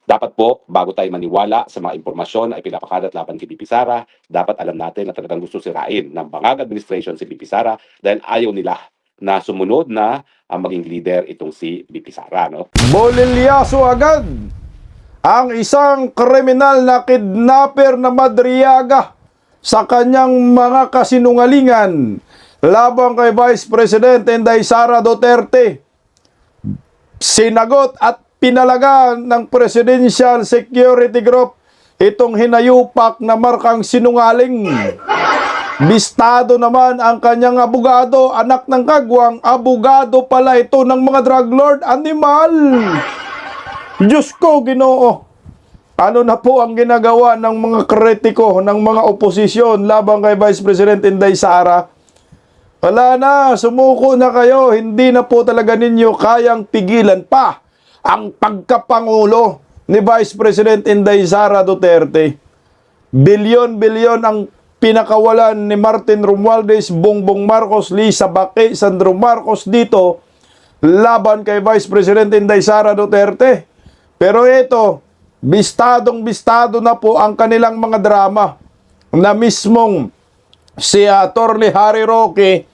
Dapat po, bago tayo maniwala sa mga impormasyon na ipinapakalat laban kay BP Sara, dapat alam natin na talagang gusto sirain ng Bangag Administration si BP Sara dahil ayaw nila na sumunod na ang maging leader itong si BP Sara, no? Bolilyaso agad ang isang kriminal na kidnapper na Madriaga sa kanyang mga kasinungalingan laban kay Vice President Inday Sara Duterte. Sinagot at pinalaga ng Presidential Security Group itong hinayupak na markang sinungaling. Bistado naman ang kanyang abogado, anak ng kagwang, abogado pala ito ng mga drug lord, animal. Diyos ko, Ginoo. Ano na po ang ginagawa ng mga kritiko, ng mga oposisyon laban kay Vice President Inday Sara? Wala na, sumuko na kayo. Hindi na po talaga ninyo kayang pigilan pa ang pagkapangulo ni Vice President Inday Sara Duterte. Bilyon-bilyon ang pinakawalan ni Martin Romualdez, Bongbong Marcos, Lisa Baque, Sandro Marcos dito laban kay Vice President Inday Sara Duterte. Pero ito, bistadong-bistado na po ang kanilang mga drama na mismong si Atty. Harry Roque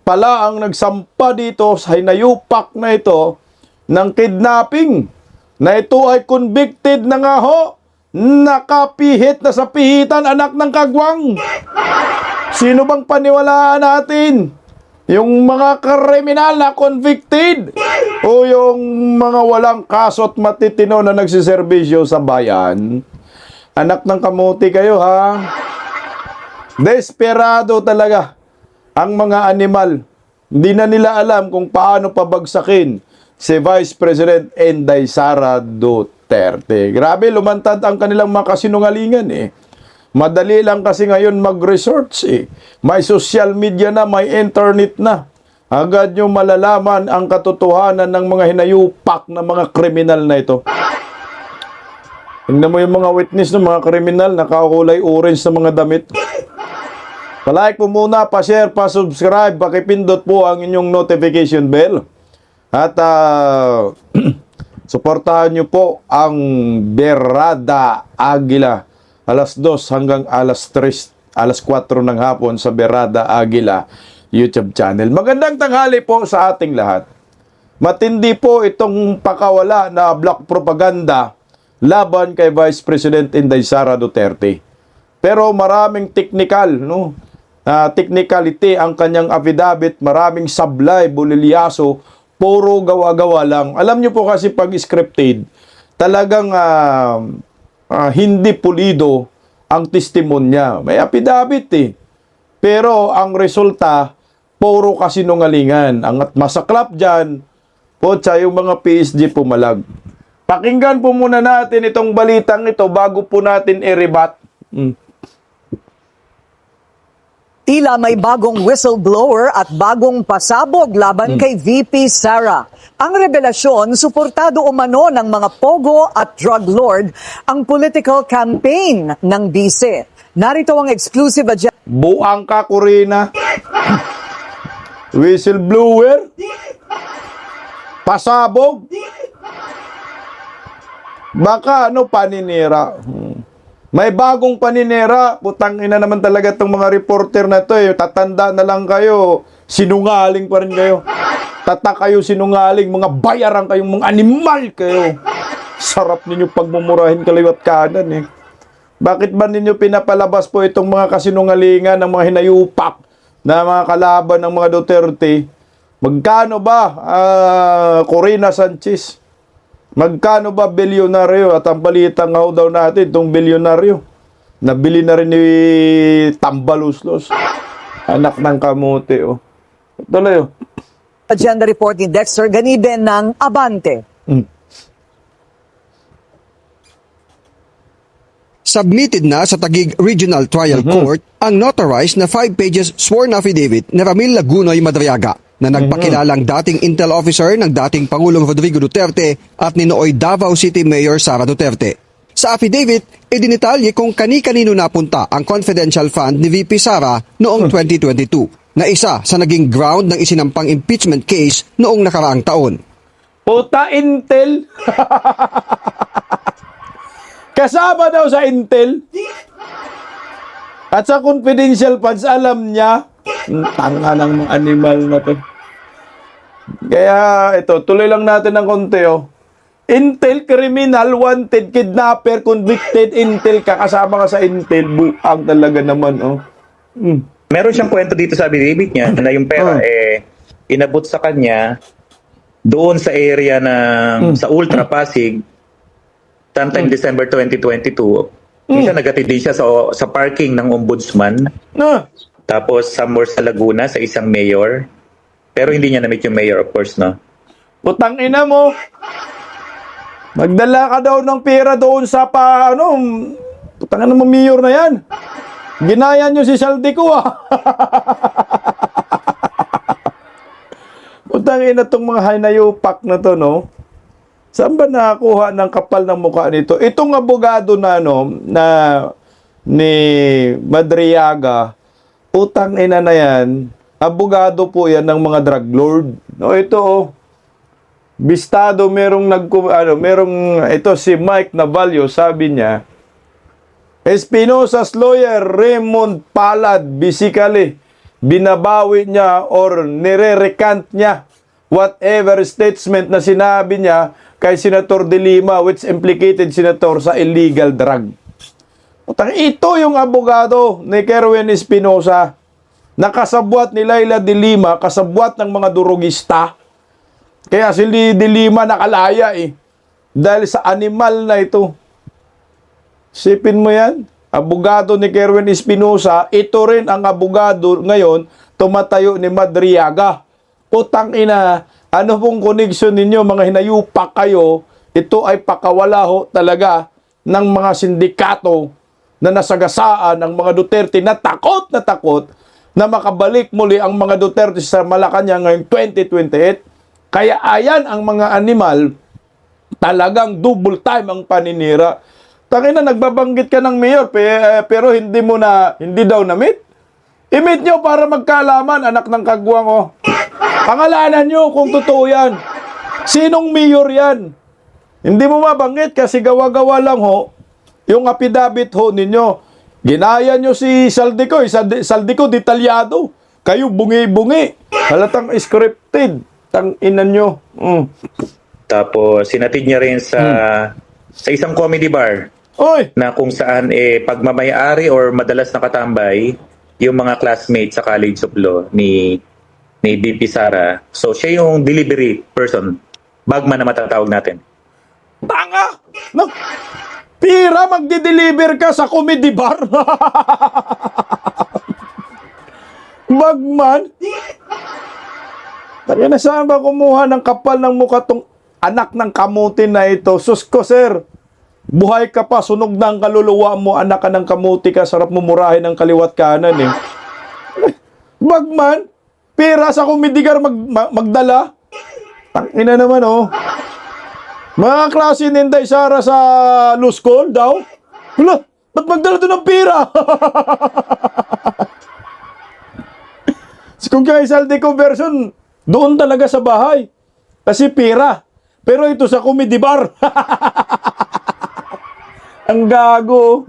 pala ang nagsampa dito sa hinayupak na ito ng kidnapping, na ito ay convicted na nga ho, nakapihit na sa pihitan, anak ng kagwang. Sino bang paniwalaan natin? Yung mga kriminal na convicted o yung mga walang kaso at matitino na nagsiservisyo sa bayan? Anak ng kamuti kayo, ha? Desperado talaga ang mga animal. Hindi na nila alam kung paano pabagsakin si Vice President Inday Sara Duterte. Grabe, lumantad ang kanilang mga kasinungalingan eh. Madali lang kasi ngayon mag-research eh. May social media na, may internet na. Agad nyo malalaman ang katotohanan ng mga hinayupak na mga kriminal na ito. Tingnan mo yung mga witness ng mga kriminal, nakakulay orange na mga damit. Pa-like po muna, pa-share, pa-subscribe, pakipindot po ang inyong notification bell. At suportahan nyo po ang Berada Aguila. Alas 2 hanggang alas 3, alas 4 ng hapon sa Berada Aguila YouTube channel. Magandang tanghali po sa ating lahat. Matindi po itong pakawala na black propaganda laban kay Vice President Inday Sara Duterte. Pero maraming technical, no? Technicality ang kanyang affidavit, maraming sablay, bulilyaso, puro gawa-gawa lang. Alam nyo po kasi pag scripted, talagang hindi pulido ang testimonya. May affidavit eh. Pero ang resulta, puro kasinungalingan. Ang masaklap dyan, potsa yung mga PSG pumalag. Pakinggan po muna natin itong balitang ito bago po natin i-rebat. Tila may bagong whistleblower at bagong pasabog laban kay VP Sara. Ang revelasyon, suportado umano ng mga pogo at drug lord ang political campaign ng vice. Narito ang exclusive agenda. Buang ka, Corina. Whistleblower? Pasabog? Baka paninira. May bagong paninira. Putang ina naman talaga itong mga reporter na to eh. Tatanda na lang kayo. Sinungaling pa rin kayo. Tatak kayo sinungaling. Mga bayaran kayong mga animal kayo. Sarap ninyo pagmumurahin kaliwat kanan eh. Bakit ba ninyo pinapalabas po itong mga kasinungalingan ng mga hinayupak na mga kalaban ng mga Duterte? Magkano ba, Corina Sanchez? Magkano ba bilyonaryo? At ang balitang daw natin, itong bilyonaryo, nabili na rin ni Tambaluslos. Anak ng kamote, oh. Tuloy, oh. Agenda report ni Dexter Ganibe ng Abante. Submitted na sa Taguig Regional Trial Court ang notarized na 5 pages sworn affidavit ni Ramil Lagunoy Madriaga na nagpakilalang dating intel officer ng dating Pangulong Rodrigo Duterte at ni nooy Davao City Mayor Sara Duterte. Sa affidavit, idinitalye kung kani-kanino napunta ang confidential fund ni VP Sara noong 2022 na isa sa naging ground ng isinampang impeachment case noong nakaraang taon. Puta intel! Kasama daw sa Intel. At sa confidential funds, alam niya. Tanga ng mga animal na to. Kaya ito, tuloy lang natin ng konti, oh. Intel criminal, wanted, kidnapper, convicted, Intel, kakasama ka sa Intel, buang talaga naman, oh. Meron siyang kwento dito sa affidavit niya na yung pera inabot sa kanya doon sa area ng sa Ultra Pasig sometime December 2022. Minsan nagatid din siya sa parking ng ombudsman. Tapos somewhere sa Laguna sa isang mayor. Pero hindi niya na-meet yung mayor, of course, no? Putang ina mo. Magdala ka daw ng pera doon sa putang ina mo, mayor na yan. Ginaya nyo si Saldico, ah. Putang ina tong mga hinayupak na to, no? Saan ba nakakuha ng kapal ng mukha nito? Itong abogado na, ni Madriaga, putang ina na yan, abogado po yan ng mga drug lord. No, ito, oh. Bistado, ito si Mike Navalio, sabi niya, Espinosa's lawyer, Raymond Palad, basically, binabawi niya or nire-recant niya whatever statement na sinabi niya kay Senator De Lima which implicated Senator sa illegal drug. Ito yung abogado ni Kerwin Espinosa, nakasabwat ni Laila De Lima, kasabwat ng mga durugista. Kaya si De Lima nakalaya dahil sa animal na ito. Sipin mo yan, abogado ni Kerwin Espinosa, ito rin ang abogado ngayon, tumatayo ni Madriaga. Putang ina, ano pong connection ninyo, mga hinayupak kayo, ito ay pakawala ho talaga ng mga sindikato na nasagasaan ng mga Duterte na takot na makabalik muli ang mga Duterte sa Malacanang ngayong 2028. Kaya ayan ang mga animal, talagang double time ang paninira. Tangina, nagbabanggit ka ng mayor, pero hindi daw na-meet. I-meet nyo para magkaalaman, anak ng kagwang, oh. Pangalanan nyo kung totoo yan. Sinong mayor yan? Hindi mo mabanggit kasi gawa-gawa lang ho, yung affidavit ho ninyo. Ginaya nyo si Saldico, Saldico detalyado. Kayo bungi-bungi. Halatang scripted. Tang ina nyo. Tapos sinatid niya rin sa isang comedy bar. Oy! Na kung saan pagmamayari or madalas nakatambay yung mga classmates sa College of Law ni BP Sara. So siya yung delivery person. Bagman na matatawag natin. Tanga! Pira, magdi-deliver ka sa comedy bar. Bagman? Kaya na saan ba kumuha ng kapal ng mukha tong anak ng kamuti na ito? Sus ko, sir. Buhay ka pa, sunog na ang kaluluwa mo, anak ka ng kamuti ka, sarap mumurahin ng kaliwat kanan eh. Bagman, pera sa kumidigar magdala. Tangina naman oh. Mga klase ni Inday Sara sa law school daw. Wala, ba't magdala doon ng pera? Kung kaya Saldico version, doon talaga sa bahay. Kasi pera. Pero ito sa comedy bar. Ang gago.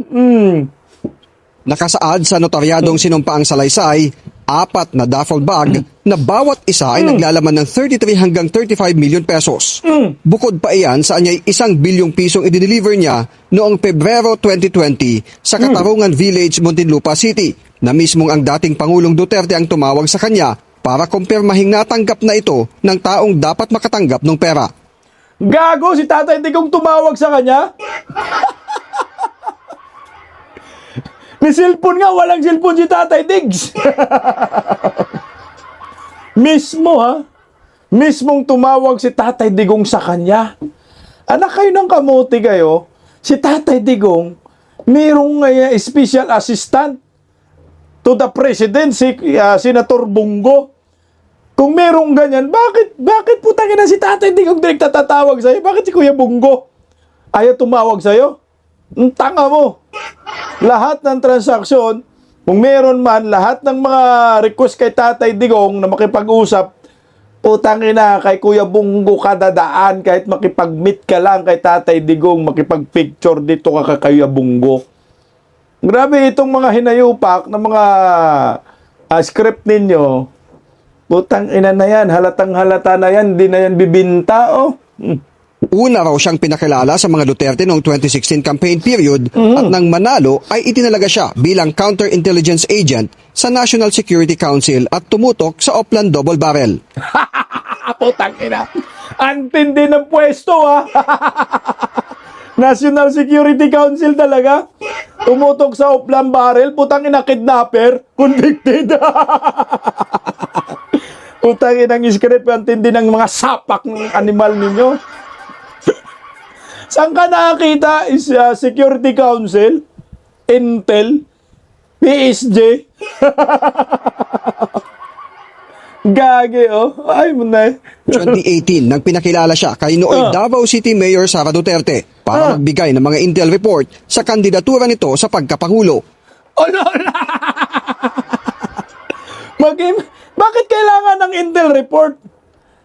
Nakasaad sa notaryadong sinumpaang salaysay, 4 na duffel bag na bawat isa ay naglalaman ng 33 hanggang 35 million pesos. Bukod pa iyan sa anyay 1 bilyong pisong i-deliver niya noong Pebrero 2020 sa Katarungan Village, Muntinlupa City, na mismong ang dating Pangulong Duterte ang tumawag sa kanya para kumpirmahing natanggap na ito ng taong dapat makatanggap ng pera. Gago, si Tatay Digong tumawag sa kanya? May cellphone nga, walang cellphone si Tatay Diggs. Mismo ha? Mismong tumawag si Tatay Digong sa kanya. Anak kayo ng kamuti kayo, si Tatay Digong, mayroong special assistant to the president, si Senator Bungo. Kung merong ganyan, bakit putangin na si Tatay Digong direct tatawag sa'yo? Bakit si Kuya Bungo ayaw tumawag sa'yo? Ang tanga mo. Lahat ng transaksyon, kung meron man, lahat ng mga request kay Tatay Digong na makipag-usap, Putang ina, kay Kuya Bunggo ka dadaan, kahit makipag-meet ka lang kay Tatay Digong, makipag-picture dito ka kay Kuya Bunggo. Grabe itong mga hinayupak na mga script ninyo. Putang ina na yan, halatang halata na yan, di na yan bibinta, oh. Una raw siyang pinakilala sa mga Duterte noong 2016 campaign period at nang manalo ay itinalaga siya bilang counterintelligence agent sa National Security Council at tumutok sa Oplan Double Barrel. Putang ina. Antindi ng pwesto, ha. National Security Council talaga. Tumutok sa Oplan Barrel. Putang ina, kidnapper. Convicted. Putang ina ng script. Antindi ng mga sapak ng animal ninyo. Saan ka nakakita is Security Council, Intel, PSG. Gagi, oh. Ay, muna. 2018 nang pinakilala siya kay nooy Davao City Mayor Sara Duterte para magbigay ng mga intel report sa kandidatura nito sa pagkapangulo. Oh, no, no. Bakit kailangan ng Intel report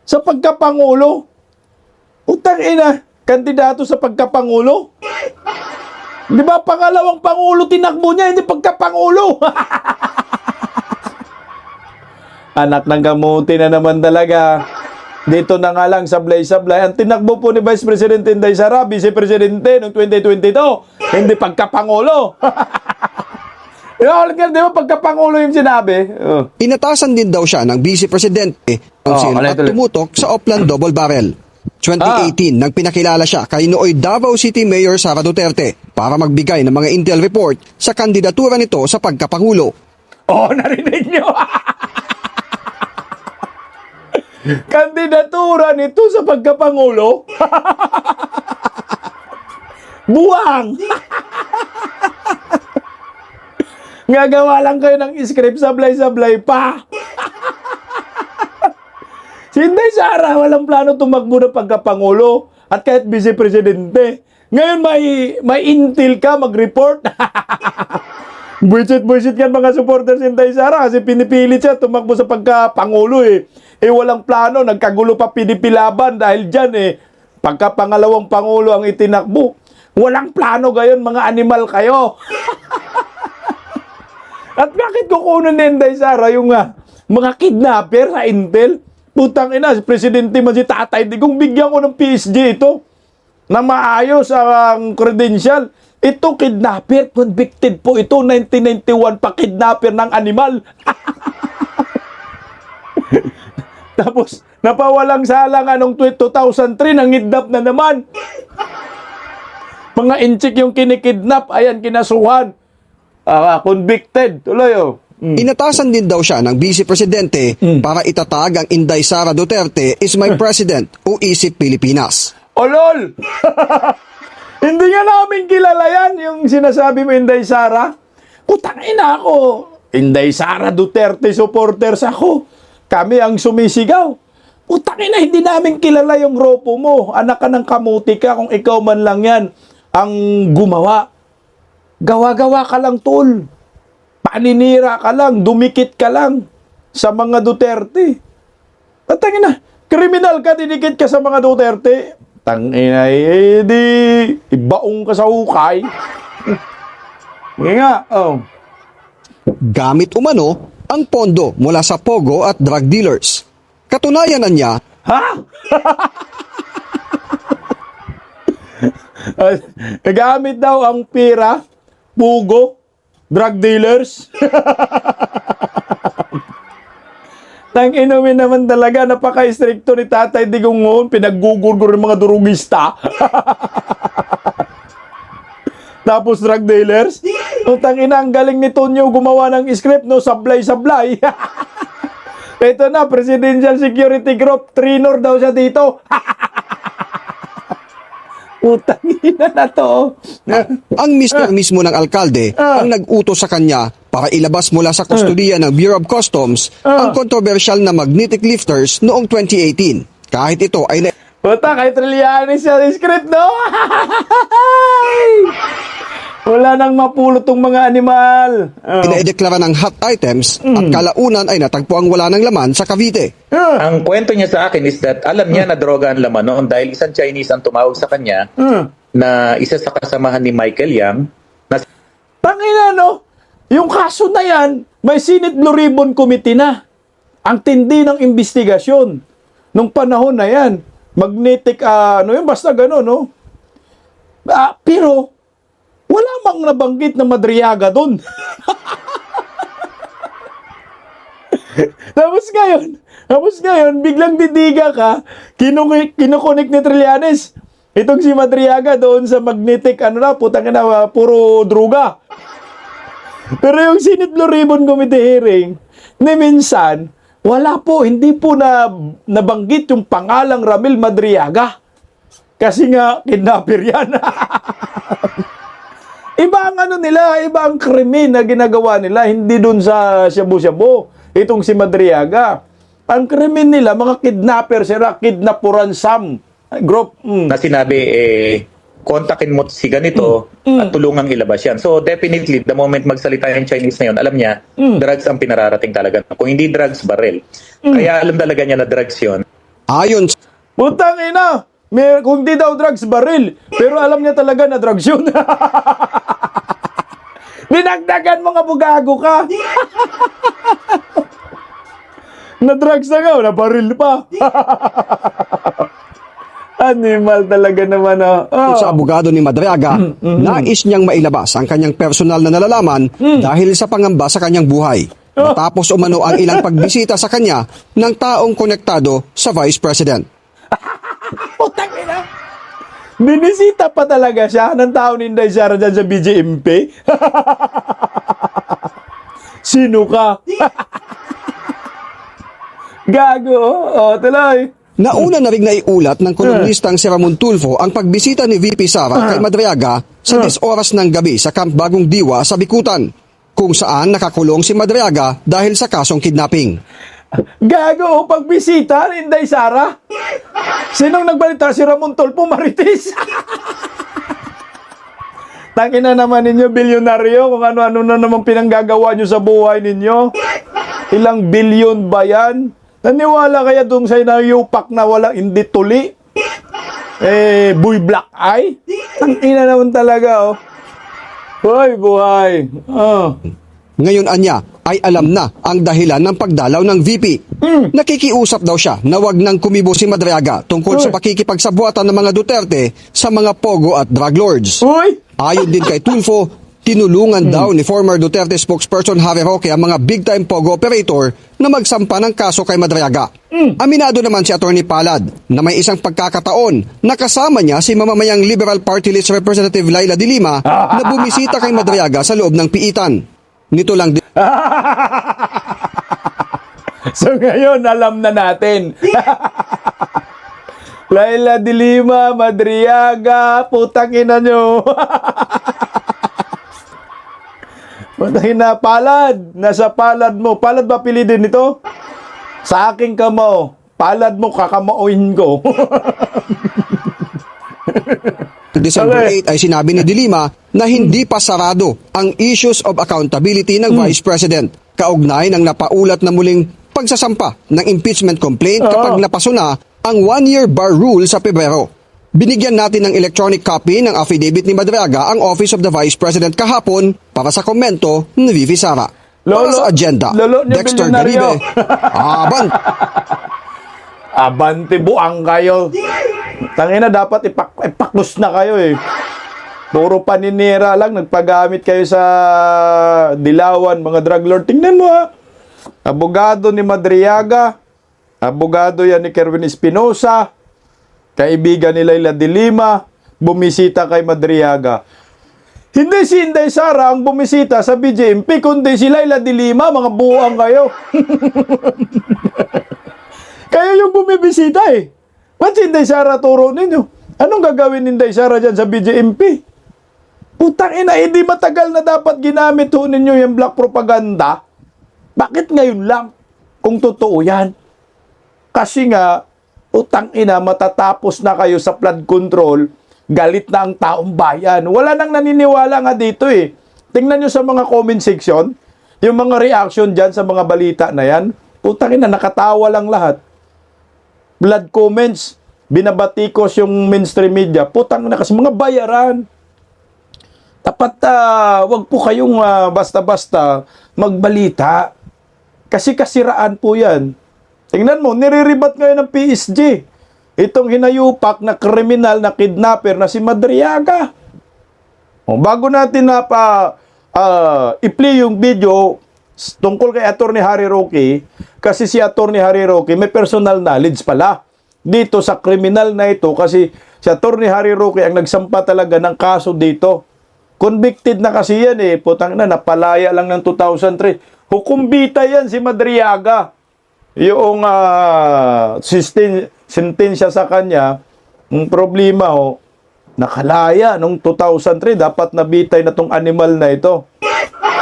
sa pagkapangulo? Utang ina, kandidato sa pagkapangulo? Di ba pangalawang pangulo tinakbo niya, hindi pagkapangulo? Anak ng kamuti na naman talaga. Dito na nga lang, sablay-sablay. Ang tinakbo po ni Vice President Inday Sara, Vice Presidente noong 2022, hindi pagkapangulo. Di ba pagkapangulo yung sinabi? Oh. Inatasan din daw siya ng Vice Presidente at tumutok sa Oplan Double Barrel. 2018 nang pinakilala siya kay nooy Davao City Mayor Sara Duterte para magbigay ng mga intel report sa kandidatura nito sa pagkapangulo. Oh, narinig nyo? Kandidatura nito sa pagkapangulo? Buwang! Ngagawa lang kayo ng script, sablay-sablay pa. Si Inday Sara, walang plano tumakbo ng pagkapangulo at kahit vice presidente. Ngayon may intel ka mag-report. Buisit kan mga supporters ni Inday Sara kasi pinipilit siya tumakbo sa pagkapangulo eh. Walang plano, nagkagulo pa pinipilaban dahil dyan eh. Pagkapangalawang pangulo ang itinakbo. Walang plano gayon, mga animal kayo. At bakit kukunin ni Inday Sara yung mga kidnapper sa intel? Putang ina, si Presidente man si Tatay Digong, bigyan ko ng PSG ito na maayos ang credential. Ito, kidnapper, convicted po ito, 1991 pa kidnapper ng animal. Tapos, napawalang sala nga noong 2003, nangidnap na naman. Mga inchik yung kinikidnap, ayan, kinasuhan. Convicted, tuloy oh. Inatasan din daw siya ng Vice Presidente para itatag ang Inday Sara Duterte is my president o isip Pilipinas. Oh, lol! Hindi nga namin kilala yan, yung sinasabi mo Inday Sara. Putang ina ako. Inday Sara Duterte supporters ako. Kami ang sumisigaw. Putang ina, hindi namin kilala yung grupo mo. Anak ka ng kamuti ka kung ikaw man lang yan ang gumawa. Gawa-gawa ka lang, tol. Paninira ka lang, dumikit ka lang sa mga Duterte. Tangina, kriminal ka, dinikit ka sa mga Duterte. Tangina, di ibaong ka sa hukay. Nga, oh. Gamit umano ang pondo mula sa Pogo at drug dealers. Katunayan na niya, Ha? Gamit daw ang pira, pugo, drug dealers. Tang inumin naman talaga, napaka-stricto ni Tatay Digong noon, pinaggugurgur ng mga durugista. Tapos drug dealers. Tang ina, ang galing ni Tonyo gumawa ng script, no? Sablay-sablay. Ito na, Presidential Security Group, Trinor daw siya dito. Putang ina na to. ang mister mismo ng alkalde ang nag-utos sa kanya para ilabas mula sa kustudiya ng Bureau of Customs ang kontrobersyal na magnetic lifters noong 2018. Kahit ito ay Puta, kay Trillanes siya yung script, no? Wala Sanang mapulot tong mga animal. Inaideklara ng hot items at kalaunan ay natagpuang wala ng laman sa Cavite. Ang kwento niya sa akin is that alam niya na droga ang laman noon dahil isang Chinese ang tumawag sa kanya na isa sa kasamahan ni Michael Yang na Tangina, no? Yung kaso na yan, may Senate Blue Ribbon Committee na. Ang tindi ng investigasyon. Nung panahon na yan, magnetic, basta gano'n, no? Pero, wala mang nabanggit na Madriaga doon. Tapos ngayon, biglang didiga ka, kinukonek ni Trillanes. Itong si Madriaga doon sa magnetic, putang ina, puro druga. Pero yung Senate Blue Ribbon Committee hearing, ni minsan, wala po, hindi po nabanggit yung pangalang Ramil Madriaga. Kasi nga, kidnapper yan. Iba ang iba ang krimen na ginagawa nila, hindi dun sa shabu-shabu. Itong si Madriaga. Ang krimen nila, mga kidnapper sila, kidnapuran Sam group. na sinabi, kontakin mo si ganito at tulungang ilabas yan. So definitely, the moment magsalita yung Chinese na yun, alam niya, drugs ang pinararating talaga. Kung hindi drugs, baril. Kaya alam talaga niya na drugs yun. Ayon Putang ina! Kung di daw drugs, baril. Pero alam niya talaga na drugs yun. Dinagdagan mga bugago ka. Na drugs na nga, na baril pa. Animal talaga naman, sa abogado ni Madriaga, nais niyang mailabas ang kanyang personal na nalalaman dahil sa pangamba sa kanyang buhay. Matapos umano ang ilang pagbisita sa kanya ng taong konektado sa Vice President. Putang ina! Binisita pa talaga siya ng tao ni Inday Sara dyan sa BJMP? Sino ka? Gago, tuloy. Nauna na rin naiulat ng kolumnistang si Ramon Tulfo ang pagbisita ni VP Sara kay Madriaga sa 10 oras ng gabi sa Camp Bagong Diwa sa Bikutan, kung saan nakakulong si Madriaga dahil sa kasong kidnapping. Gago, pagbisita ni Inday Sara? Sinong nagbalita? Si Ramon Tulfo Marites? Tangina naman ninyo, bilyonaryo, kung ano-ano na naman pinanggagawa nyo sa buhay ninyo. Ilang bilyon ba yan? Naniwala kaya doon sa inayupak na walang hindi tuli? Boy black eye? Tangina naman talaga, oh. Hoy, buhay. Ngayon anya ay alam na ang dahilan ng pagdalaw ng VP. Nakikiusap daw siya na wag nang kumibo si Madriaga tungkol sa pakikipagsabuatan ng mga Duterte sa mga pogo at drug lords. Hoy! Ayon din kay Tulfo, tinulungan daw ni former Duterte spokesperson Harry Roque ang mga big-time pogo operator na magsampa ng kaso kay Madriaga. Aminado naman si Atty. Palad na may isang pagkakataon na kasama niya si mamamayang Liberal Party List Representative Laila de Lima na bumisita kay Madriaga sa loob ng piitan. Nito lang din So ngayon, alam na natin. Laila de Lima, Madriaga, putang ina nyo. Putang ina, Palad. Nasa palad mo. Palad ba pilidin nito? Sa aking kamao. Palad mo, kakamauin ko. December 8 ay sinabi ni De Lima na hindi pa sarado ang issues of accountability ng Vice President. Kaugnay ng napaulat na muling pagsasampa ng impeachment complaint kapag napaso na ang 1-year bar rule sa Pebrero. Binigyan natin ng electronic copy ng affidavit ni Madriaga ang Office of the Vice President kahapon para sa komento ni VP Sara. Para sa agenda, Lolo niya, Dexter bilyonaryo. Garibe, Aban. Abante buang kayo. Tangina, dapat ipaklus na kayo eh. Puro paninira lang, nagpagamit kayo sa dilawan, mga drug lord. Tingnan mo ha. Abogado ni Madriaga, abogado yan ni Kerwin Espinosa, kaibigan ni Laila de Lima, bumisita kay Madriaga. Hindi si Inday Sara ang bumisita sa BJMP, kundi si Laila de Lima, mga buang kayo. Kayo yung bumibisita eh. Ba't si Inday Sara turo ninyo? Anong gagawin ni Inday Sara dyan sa BJMP? Putang ina, hindi matagal na dapat ginamit ho ninyo yung black propaganda. Bakit ngayon lang? Kung totoo yan. Kasi nga, putang ina, matatapos na kayo sa flood control, galit na ang taong bayan. Wala nang naniniwala nga dito eh. Tingnan nyo sa mga comment section, yung mga reaction dyan sa mga balita na yan, putang ina, nakatawa lang lahat. Blood comments, binabatikos yung mainstream media, putang ina kasi mga bayaran. Dapat wag po kayong basta-basta magbalita. Kasi kasiraan po yan. Tingnan mo, niriribat ngayon ng PSG. Itong hinayupak na kriminal na kidnapper na si Madriaga. O, bago natin i-play yung video tungkol kay Attorney Harry Roque, kasi si Attorney Harry Roque may personal knowledge pala dito sa kriminal na ito, kasi si Attorney Harry Roque ang nagsampa talaga ng kaso dito. Convicted na kasi yan eh. Putang na, napalaya lang ng 2003. Hukumbita yan si Madriaga. Yung sentensya sa kanya, ang problema nakalaya nung 2003. Dapat nabitay na tong animal na ito.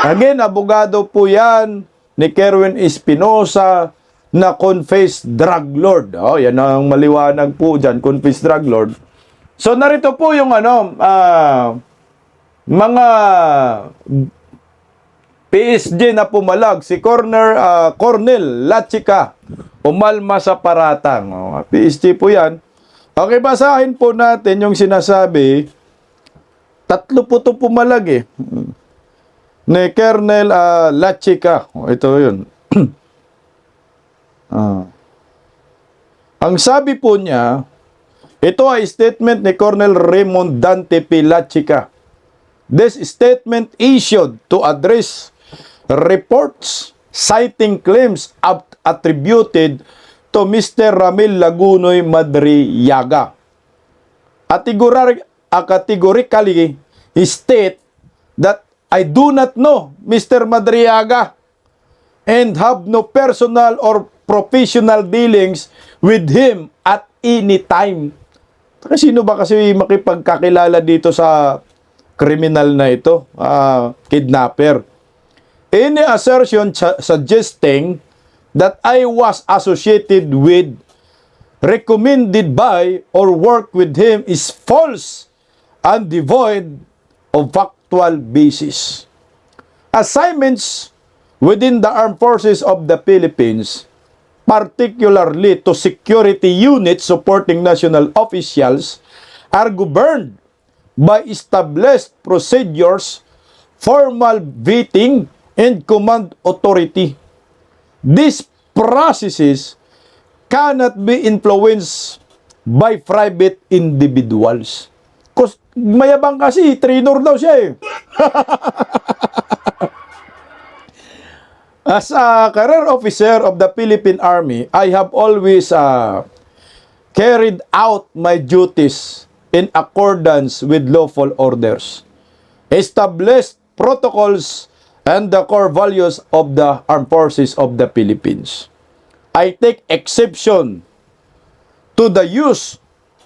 Again, abogado po yan ni Kerwin Espinosa na confessed drug lord. Yan ang maliwanag po dyan, confessed drug lord. So narito po yung mga PSG na pumalag, si Cornel Lachica, umalma sa paratang. PSG po yan. Okay, basahin po natin yung sinasabi. Tatlo po ito pumalag ni Cornel Lachica. Ito yun. Ang sabi po niya, ito ay statement ni Cornel Raymond Dante P. Lachica. This statement issued to address reports citing claims attributed to Mr. Ramil Lagunoy Madriaga. Categorically, he state that I do not know Mr. Madriaga and have no personal or professional dealings with him at any time. Sino ba kasi makipagkakilala dito sa kriminal na ito, kidnapper? Any assertion suggesting that I was associated with, recommended by, or worked with him is false and devoid of factual basis. Assignments within the armed forces of the Philippines, particularly to security units supporting national officials, are governed by established procedures, formal vetting, and command authority. These processes cannot be influenced by private individuals. Mayabang kasi, trainer daw siya As a career officer of the Philippine Army, I have always carried out my duties in accordance with lawful orders, established protocols, and the core values of the Armed Forces of the Philippines. I take exception to the use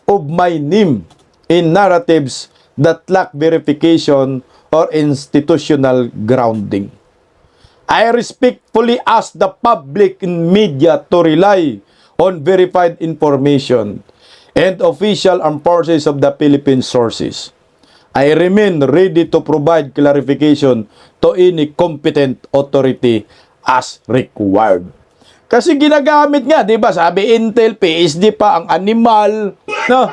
of my name in narratives that lack verification or institutional grounding. I respectfully ask the public and media to rely on verified information and official armed forces of the Philippine sources. I remain ready to provide clarification to any competent authority as required. Kasi ginagamit nga, di ba? Sabi Intel, PSD pa, ang animal. No?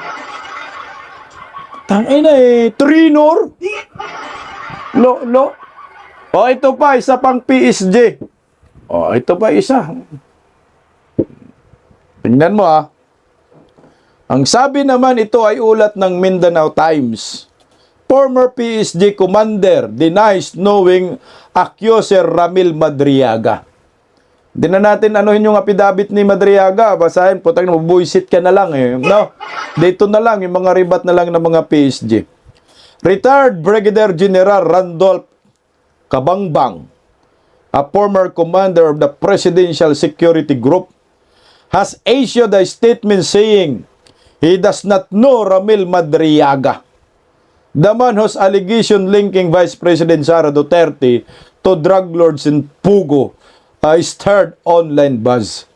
Tangina Trinor. Ito pa, isa pang PSG. Ito pa isa. Tingnan mo Ang sabi naman, ito ay ulat ng Mindanao Times. Former PSG commander denies knowing accuser Ramil Madriaga. Hindi na natin anuhin yung affidavit ni Madriaga. Basahin, putang na, buisit ka na lang No? Dito na lang, yung mga ribat na lang ng mga PSG. Retired Brigadier General Randolph Cabangbang, a former commander of the Presidential Security Group, has issued a statement saying he does not know Ramil Madriaga, the man whose allegation linking Vice President Sara Duterte to drug lords in Pugo stirred online buzz.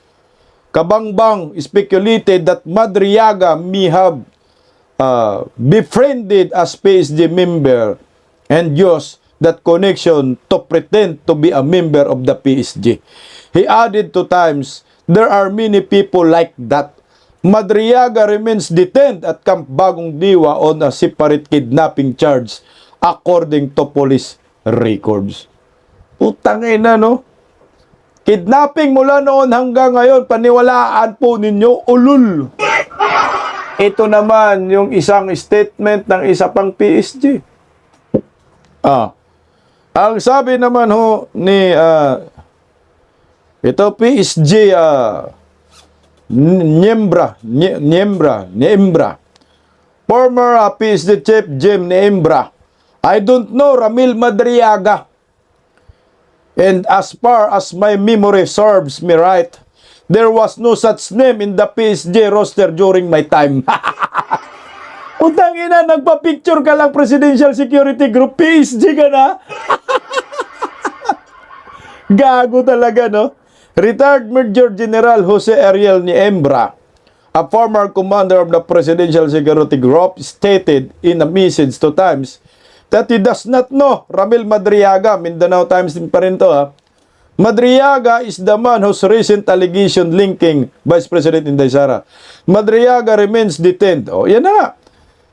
Cabangbang speculated that Madriaga may have befriended as PSG member and used that connection to pretend to be a member of the PSG. He added 2 times, there are many people like that. Madriaga remains detained at Camp Bagong Diwa on a separate kidnapping charge according to police records. Putang ina, no? Kidnapping mula noon hanggang ngayon, paniwalaan po ninyo, ulul. Ito naman yung isang statement ng isa pang PSG. Ang sabi naman ho ni ito PSG Niembra. Former PSG chief Jim Niembra. I don't know Ramil Madriaga. And as far as my memory serves me right, there was no such name in the PSG roster during my time. Utang ina, nagpa-picture ka lang Presidential Security Group, PSG ka na. Gago talaga, no? Retired Major General Jose Ariel Niembra, a former commander of the Presidential Security Group, stated in a message 2 times that he does not know Ramil Madriaga. Mindanao Times din pa rin to, ha. Madriaga is the man whose recent allegation linking Vice President Inday Sara. Madriaga remains detained. O, yan na nga.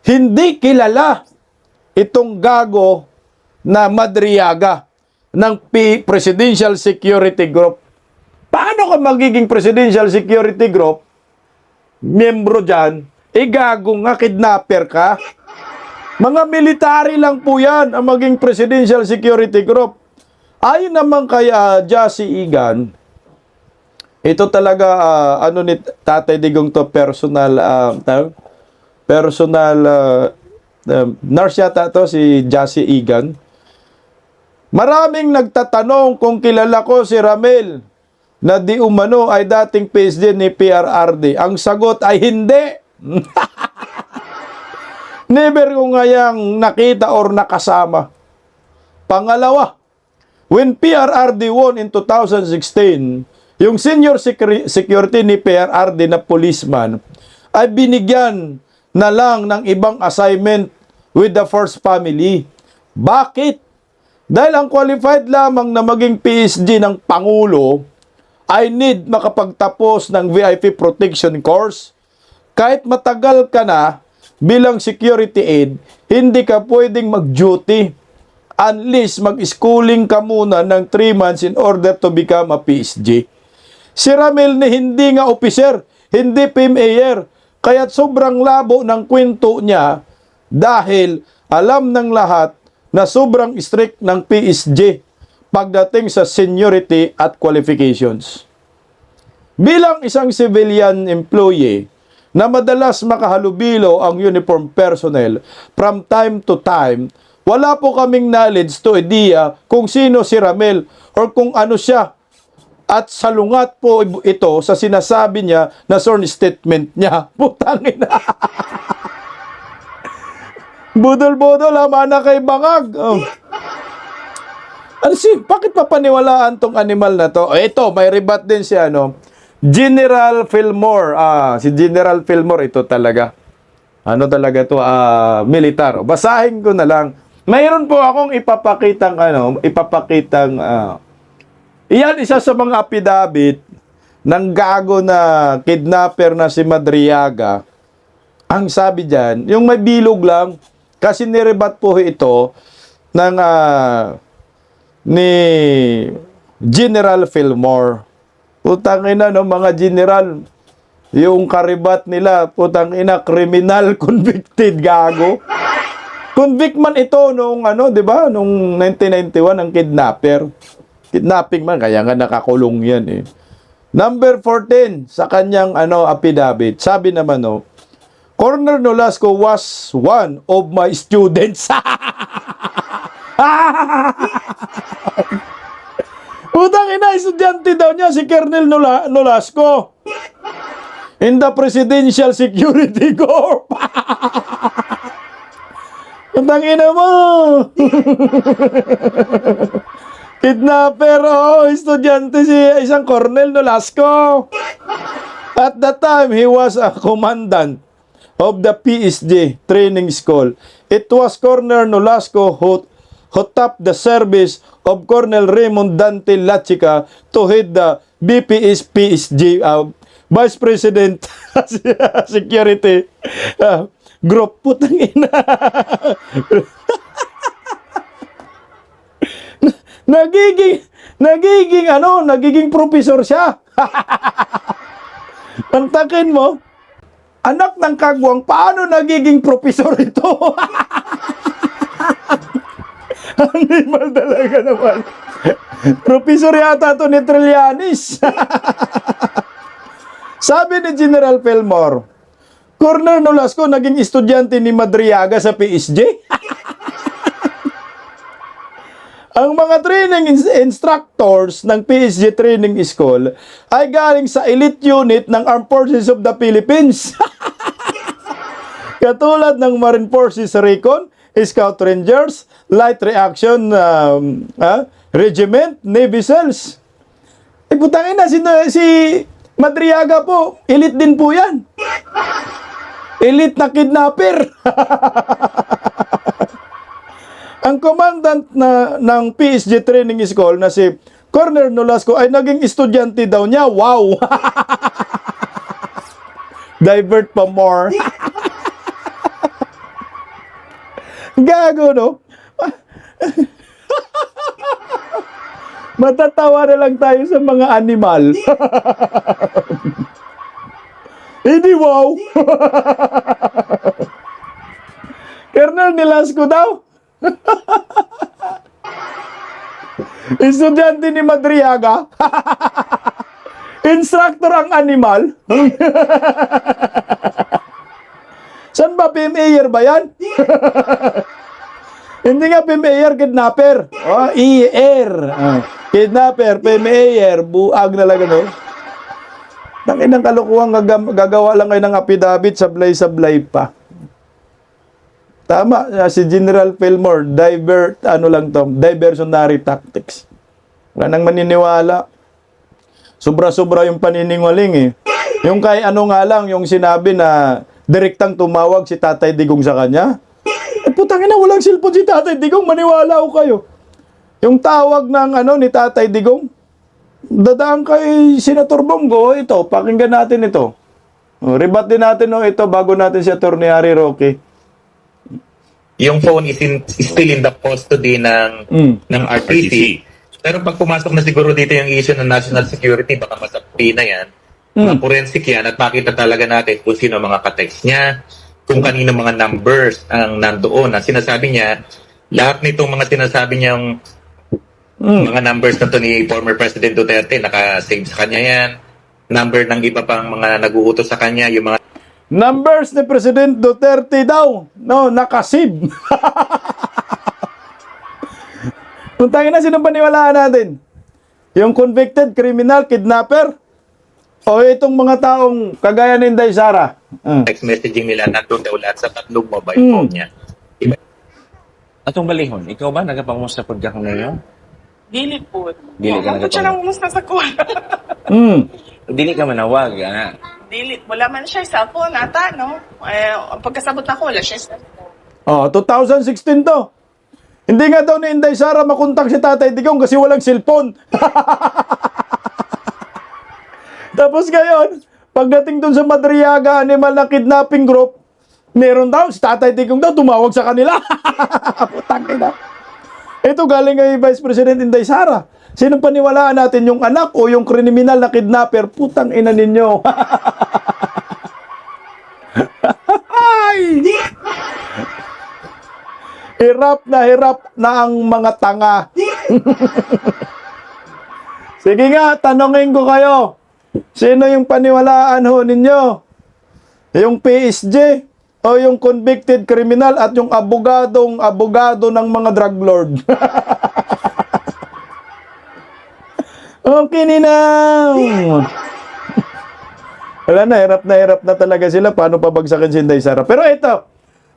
Hindi kilala itong gago na Madriaga ng Presidential Security Group. Paano ka magiging Presidential Security Group, miyembro dyan, gago nga, kidnapper ka? Mga military lang po yan ang maging Presidential Security Group. Ayon naman kay Jassy Igan, ito talaga, ni Tatay Digong to, personal nurse yata to, si Jassy Igan. Maraming nagtatanong kung kilala ko si Ramil na di umano ay dating PSD ni PRRD. Ang sagot ay hindi. Never ko ngayang nakita or nakasama. Pangalawa, when PRRD won in 2016, yung senior security ni PRRD na policeman ay binigyan na lang ng ibang assignment with the first family. Bakit? Dahil ang qualified lamang na maging PSG ng Pangulo ay need makapagtapos ng VIP protection course. Kahit matagal ka na bilang security aid, hindi ka pwedeng mag-duty unless mag-schooling ka muna ng 3 months in order to become a PSG. Si Ramil ni hindi nga officer, hindi PMAyer, kaya sobrang labo ng kwento niya dahil alam ng lahat na sobrang strict ng PSG pagdating sa seniority at qualifications. Bilang isang civilian employee na madalas makahalubilo ang uniform personnel from time to time, wala po kaming knowledge to idea kung sino si Ramil or kung ano siya. At salungat po ito sa sinasabi niya na sworn statement niya. Putangin na. Budol-budol, mana kay bangag. Bakit papaniwalaan tong animal na to? Ito, may rebat din si General Fillmore. Si General Fillmore, ito talaga. Ano talaga to? Militar. Basahin ko na lang. Mayroon po akong ipapakitang iyan isa sa mga affidavit ng gago na kidnapper na si Madriaga. Ang sabi diyan, yung may bilog lang, kasi nirebat po ito ng ni General Fillmore. Putang ina, no, mga general, yung karibat nila, putang ina, criminal convicted, gago. Convict man ito nung di ba, nung 1991 ang kidnapper. Kidnapping man, kaya nga nakakulong yan eh. Number 14 sa kanyang affidavit. Sabi naman Colonel Nolasco was one of my students. Putang ina, estudyante daw niya si Colonel Nolasco in the Presidential Security Corps. Putang ina mo. Kidnapper, estudyante si isang Colonel Nolasco. At that time, he was a commandant of the PSG Training School. It was Colonel Nolasco who topped the service of Colonel Raymond Dante Lachica to head the BPS PSG Vice President Security Group. Putang ina. nagiging professor siya. Pantakin mo, anak ng kagwang, paano nagiging professor ito? Animal talaga naman. Professor yata to ni Trillanes. Sabi ni General Fillmore, Colonel Nolasco naging estudyante ni Madriaga sa PSG. Ang mga training instructors ng PSG Training School ay galing sa elite unit ng Armed Forces of the Philippines. Katulad ng Marine Forces Recon, Scout Rangers, Light Reaction Regiment, Navy SEALs. Putangin na, si Madriaga po, elite din po yan. Elite na kidnapper. Ang commandant ng PSG Training School na si Colonel Nolasco ay naging estudyante daw niya. Wow! Divert pa more. Gago, no? Matatawa na lang tayo sa mga animal. Hindi, wow! Colonel Nolasco daw? Estudyante ni Madriaga. Instructor ang animal. San ba? PMAyer ba yan? Hindi nga PMAyer, kidnapper. Oh, ER. Kidnapper, PMAyer, buag na lang, no? Tangin ng kalukuhan, gagawa lang kayo ng affidavit, sablay-sablay pa. Tama, si General Fillmore, diversionary tactics. Wala nang maniniwala. Sobra-sobra yung paniningaling eh. Yung kay ano nga lang, yung sinabi na direktang tumawag si Tatay Digong sa kanya. Putangin na, walang cellphone si Tatay Digong, maniwala ko kayo. Yung tawag ng ni Tatay Digong, dadaan kay Senator Bongo, ito, pakinggan natin ito. Rebat din natin ito bago natin si Atty. Harry Roque. Yung phone is still in the custody ng RTC. Pero pag pumasok na siguro dito yung issue ng national security, baka masakti na yan. Forensic yan at makita talaga natin kung sino mga ka-text niya, kung kanino mga numbers ang nandoon. Ang sinasabi niya, lahat nitong mga sinasabi niyang mga numbers na to ni former President Duterte, naka-save sa kanya yan. Number ng iba pang mga nag-uutos sa kanya, yung mga Numbers ni President Duterte daw. No, nakasib. Puntangin na, sinong paniwalaan natin? Yung convicted criminal, kidnapper? O itong mga taong kagaya ni Inday Sara? text messaging nila nandun daw lahat sa tatlong mobile phone niya. Atong balihon, ikaw ba nagapangusta pod ka ngayon? Dili po. Dili ka Ako siya nang umusta sa kuha. Dili ka manawag, ana. Dili. Wala man siya cellphone ata, no? Ang pagkasabot na ko, wala siya cellphone. 2016 to. Hindi nga daw ni Inday Sara makontak si Tatay Digong kasi walang cellphone. Tapos ngayon, pagdating dun sa Madriaga Animal na Kidnapping Group, meron daw, si Tatay Digong daw tumawag sa kanila. Putang ina. Ito galing kay Vice President Inday Sara. Sinong paniwalaan natin, yung anak o yung kriminal na kidnapper? Putang ina ninyo. Ay! Hirap na ang mga tanga. Sige nga, tanongin ko kayo. Sino yung paniwalaan ho ninyo? Yung PSG o yung convicted criminal at yung abogado ng mga drug lord? Okay, ninaw. Wala na, hirap na talaga sila. Paano pabagsakin si Inday Sara? Pero ito,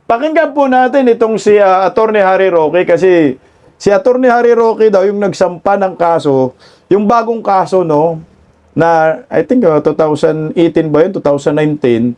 pakinggan po natin itong si Atty. Harry Roque kasi si Atty. Harry Roque daw yung nagsampa ng kaso, yung bagong kaso, no, na I think 2018 ba yun, 2019,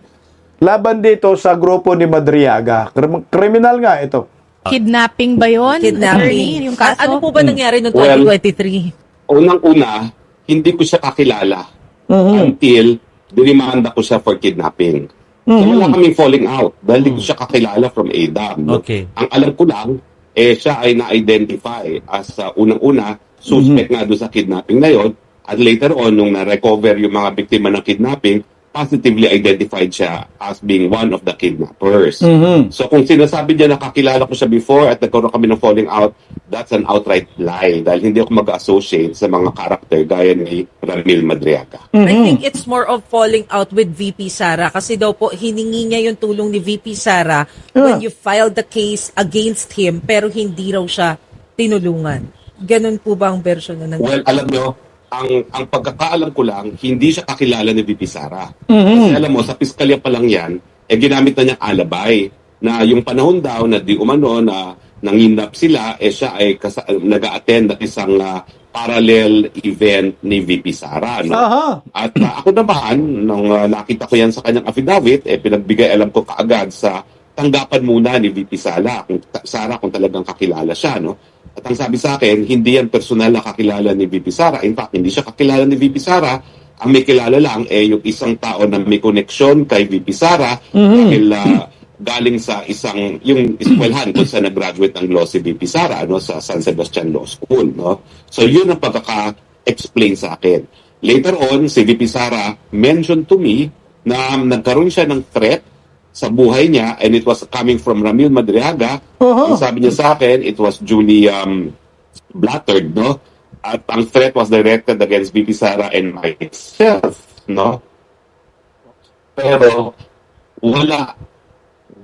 laban dito sa grupo ni Madriaga. Kriminal nga ito. Kidnapping ba yun? Kidnapping. Yung kaso? Ano po ba nangyari noong Well, 2023? Unang-una, hindi ko siya kakilala until dinimanda ko siya for kidnapping. So wala kaming falling out dahil hindi ko siya kakilala from ADAM. No? Okay. Ang alam ko lang, siya ay na-identify as unang-una, suspect nga doon sa kidnapping na yon. At later on, nung na-recover yung mga biktima ng kidnapping, positively identified siya as being one of the kidnappers. So kung sinasabi niya nakakilala ko siya before at nagkaroon kami ng falling out, that's an outright lie dahil hindi ako mag-associate sa mga karakter gaya ni Ramil Madriaga. I think it's more of falling out with VP Sara kasi daw po hiningi niya yung tulong ni VP Sara when you filed the case against him pero hindi raw siya tinulungan. Ganun po ba ang version na Well, alam nyo, ang pagkakaalam ko lang, hindi siya kakilala ni VP Sara. Kasi alam mo, sa piskalya pa lang yan, ginamit na niyang alabay na yung panahon daw na di umano na nanginap sila, siya ay nag-a-attend ng isang parallel event ni VP Sara. No? At ako naman, nung nakita ko yan sa kanyang affidavit, pinagbigay alam ko kaagad sa tanggapan muna ni VP Sara kung talagang kakilala siya. No? At ang sabi sa akin, hindi yan personal na kakilala ni VP Sara. In fact, hindi siya kakilala ni VP Sara. Ang may kilala lang yung isang tao na may koneksyon kay VP Sara dahil galing sa yung eskwelahan kung saan nag-graduate ng law si VP Sara sa San Sebastian Law School. No? So yun ang pagkaka-explain sa akin. Later on, si VP Sara mentioned to me na nagkaroon siya ng threat sa buhay niya and it was coming from Ramil Madriaga. Ang sabi niya sa akin, it was duly blattered, no? At ang threat was directed against VP Sara and myself, no? Pero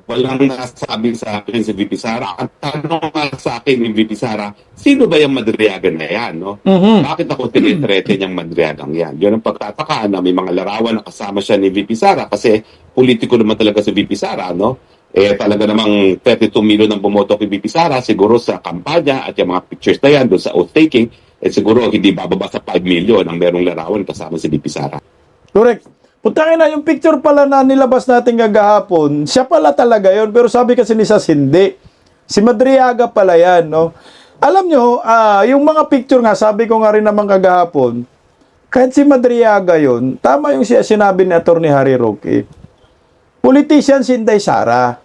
walang nasabi sa akin si VP Sara. Ang tanong nga sa akin ni VP Sara, sino ba yung Madriaga na yan, no? Bakit ako tinitrete niyang Madriagang yan? Yun ang pagtataka na may mga larawan na kasama siya ni VP Sara kasi politiko naman talaga si VP Sara, no? Talaga namang 32 million ang bumoto kay VP Sara, siguro sa kampanya at yung mga pictures na yan doon sa oath-taking, siguro hindi bababa sa 5 million ang merong larawan kasama si VP Sara. Correct. Putangin na, yung picture pala na nilabas natin kagahapon, siya pala talaga yon. Pero sabi kasi ni Sas, hindi. Si Madriaga pala yan, no? Alam nyo, yung mga picture nga, sabi ko nga rin naman kagahapon, kahit si Madriaga yon, tama yung sinabi ni Atty. Harry Roque. Politician si Inday Sara.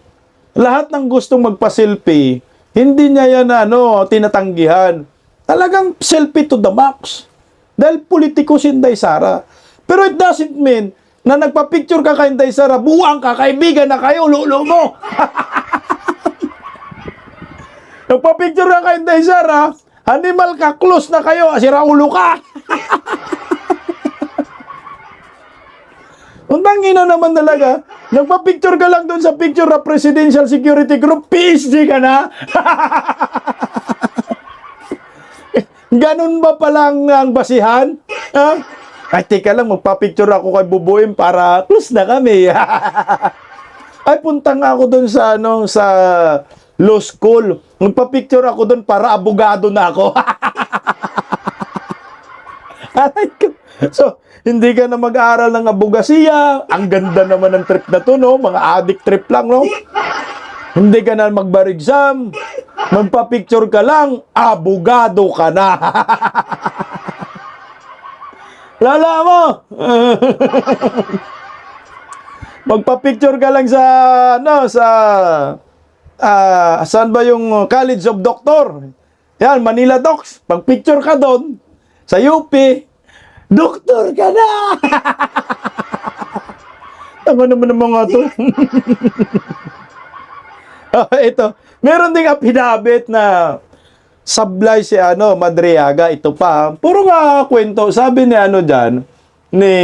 Lahat ng gustong magpa-selfie, hindi niya yan tinatanggihan. Talagang selfie to the max. Dahil politiko si Inday Sara. Pero it doesn't mean na nagpa-picture ka kay Inday Sara, buwang ka, kaibigan na kayo, lulo mo. Nagpa-picture ka kay Inday Sara, animal ka, close na kayo, siraulo ka. Untang ina naman talaga, nagpa-picture ka lang doon sa picture na Presidential Security Group, PSG ka na. Ganun ba palang ang basihan? Ha? Ay, teka lang, magpa-picture ako kay Bubuin para close na kami. Ay, punta nga ako doon sa, sa law school. Magpa-picture ako doon para abogado na ako. So, hindi ka na mag-aaral ng abogasiya. Ang ganda naman ng trip na to, no? Mga addict trip lang, no? Hindi ka na mag-bar exam. Magpa-picture ka lang, abogado ka na. Lala mo! Magpa-picture ka lang sa, saan ba yung College of Doctor? Yan, Manila Docs. Pag-picture ka doon, sa UP, doktor ka na! Tama naman ng mga to. Ito, meron ding affidavit na sablay si Madriaga. Ito pa, puro nga kwento. Sabi ni dyan, ni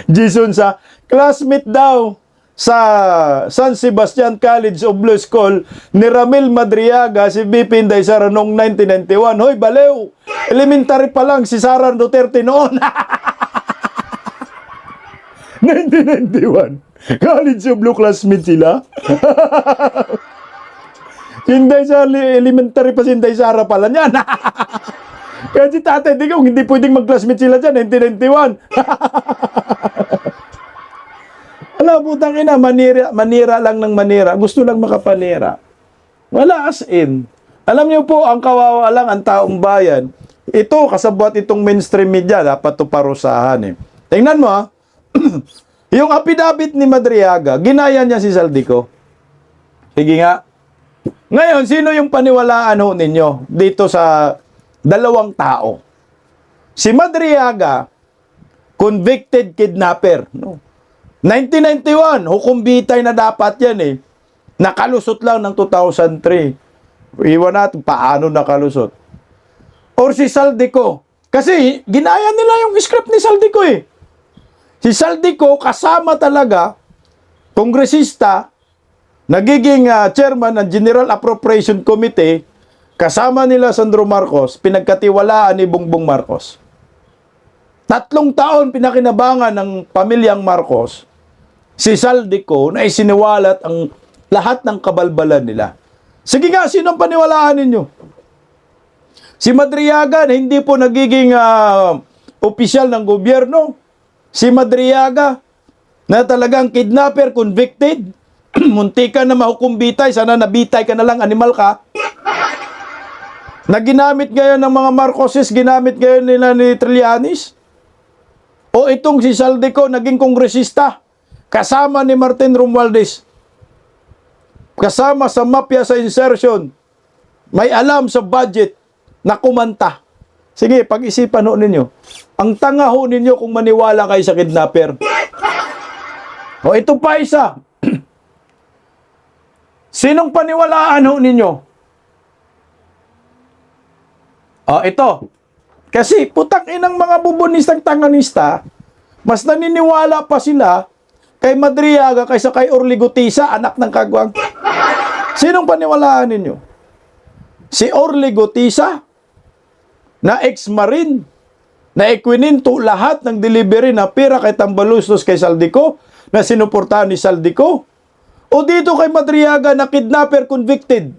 Jason sa classmate daw sa San Sebastian College of Law School ni Ramil Madriaga, si VP Inday Sara noong 1991. Hoy, balew! Elementary pa lang si Sara Duterte noon. 1991. College of Law classmate sila. Inday Sara, elementary pa si Inday Sara pala niyan. Kaya si tatay, hindi pwedeng mag-classmate sila dyan, 1991. putang ina, manira lang ng manira. Gusto lang makapanira. Wala as in. Alam niyo po, ang kawawa lang ang taong bayan. Ito, kasabwat itong mainstream media, dapat ito parusahan eh. Tingnan mo ha, yung affidavit ni Madriaga, ginaya niya si Saldico. Sige nga. Ngayon, sino yung paniwalaan ho ninyo dito sa dalawang tao? Si Madriaga, convicted kidnapper. No? 1991, hukom bitay na dapat yan eh. Nakalusot lang ng 2003. Iwan natin, paano nakalusot? Or si Saldico. Kasi ginaya nila yung script ni Saldico eh. Si Saldico kasama talaga, kongresista, nagiging chairman ng General Appropriation Committee, kasama nila Sandro Marcos, pinagkatiwalaan ni Bongbong Marcos. 3 taon pinakinabangan ng pamilyang Marcos, si Saldico na isiniwalat ang lahat ng kabalbalan nila. Sige nga, sino ang paniwalaan ninyo? Si Madriaga na hindi po nagiging opisyal ng gobyerno. Si Madriaga na talagang kidnapper, convicted, munti ka na mahukom bitay, sana nabitay ka na lang, animal ka. Na ginamit ngayon ng mga Marcoses, ginamit ngayon nila ni Trillanes. O itong si Saldico, naging kongresista, kasama ni Martin Romualdez, kasama sa mafia sa insertion, may alam sa budget, na kumanta. Sige, pag-isipan ho ninyo. Ang tanga ho ninyo kung maniwala kayo sa kidnapper. O ito pa isa. Sinong paniwalaan ho ninyo? O ito. Kasi putang inang mga bubonistang tanganista, mas naniniwala pa sila kay Madriaga kaysa kay Orly Gutisa, anak ng kagwang. Sinong paniwalaan ninyo? Si Orly Gutisa, na ex-marine, na ikwininto lahat ng delivery na pera kay Tambalustos kay Saldico, na sinuportahan ni Saldico, o dito kay Madriaga na kidnapper convicted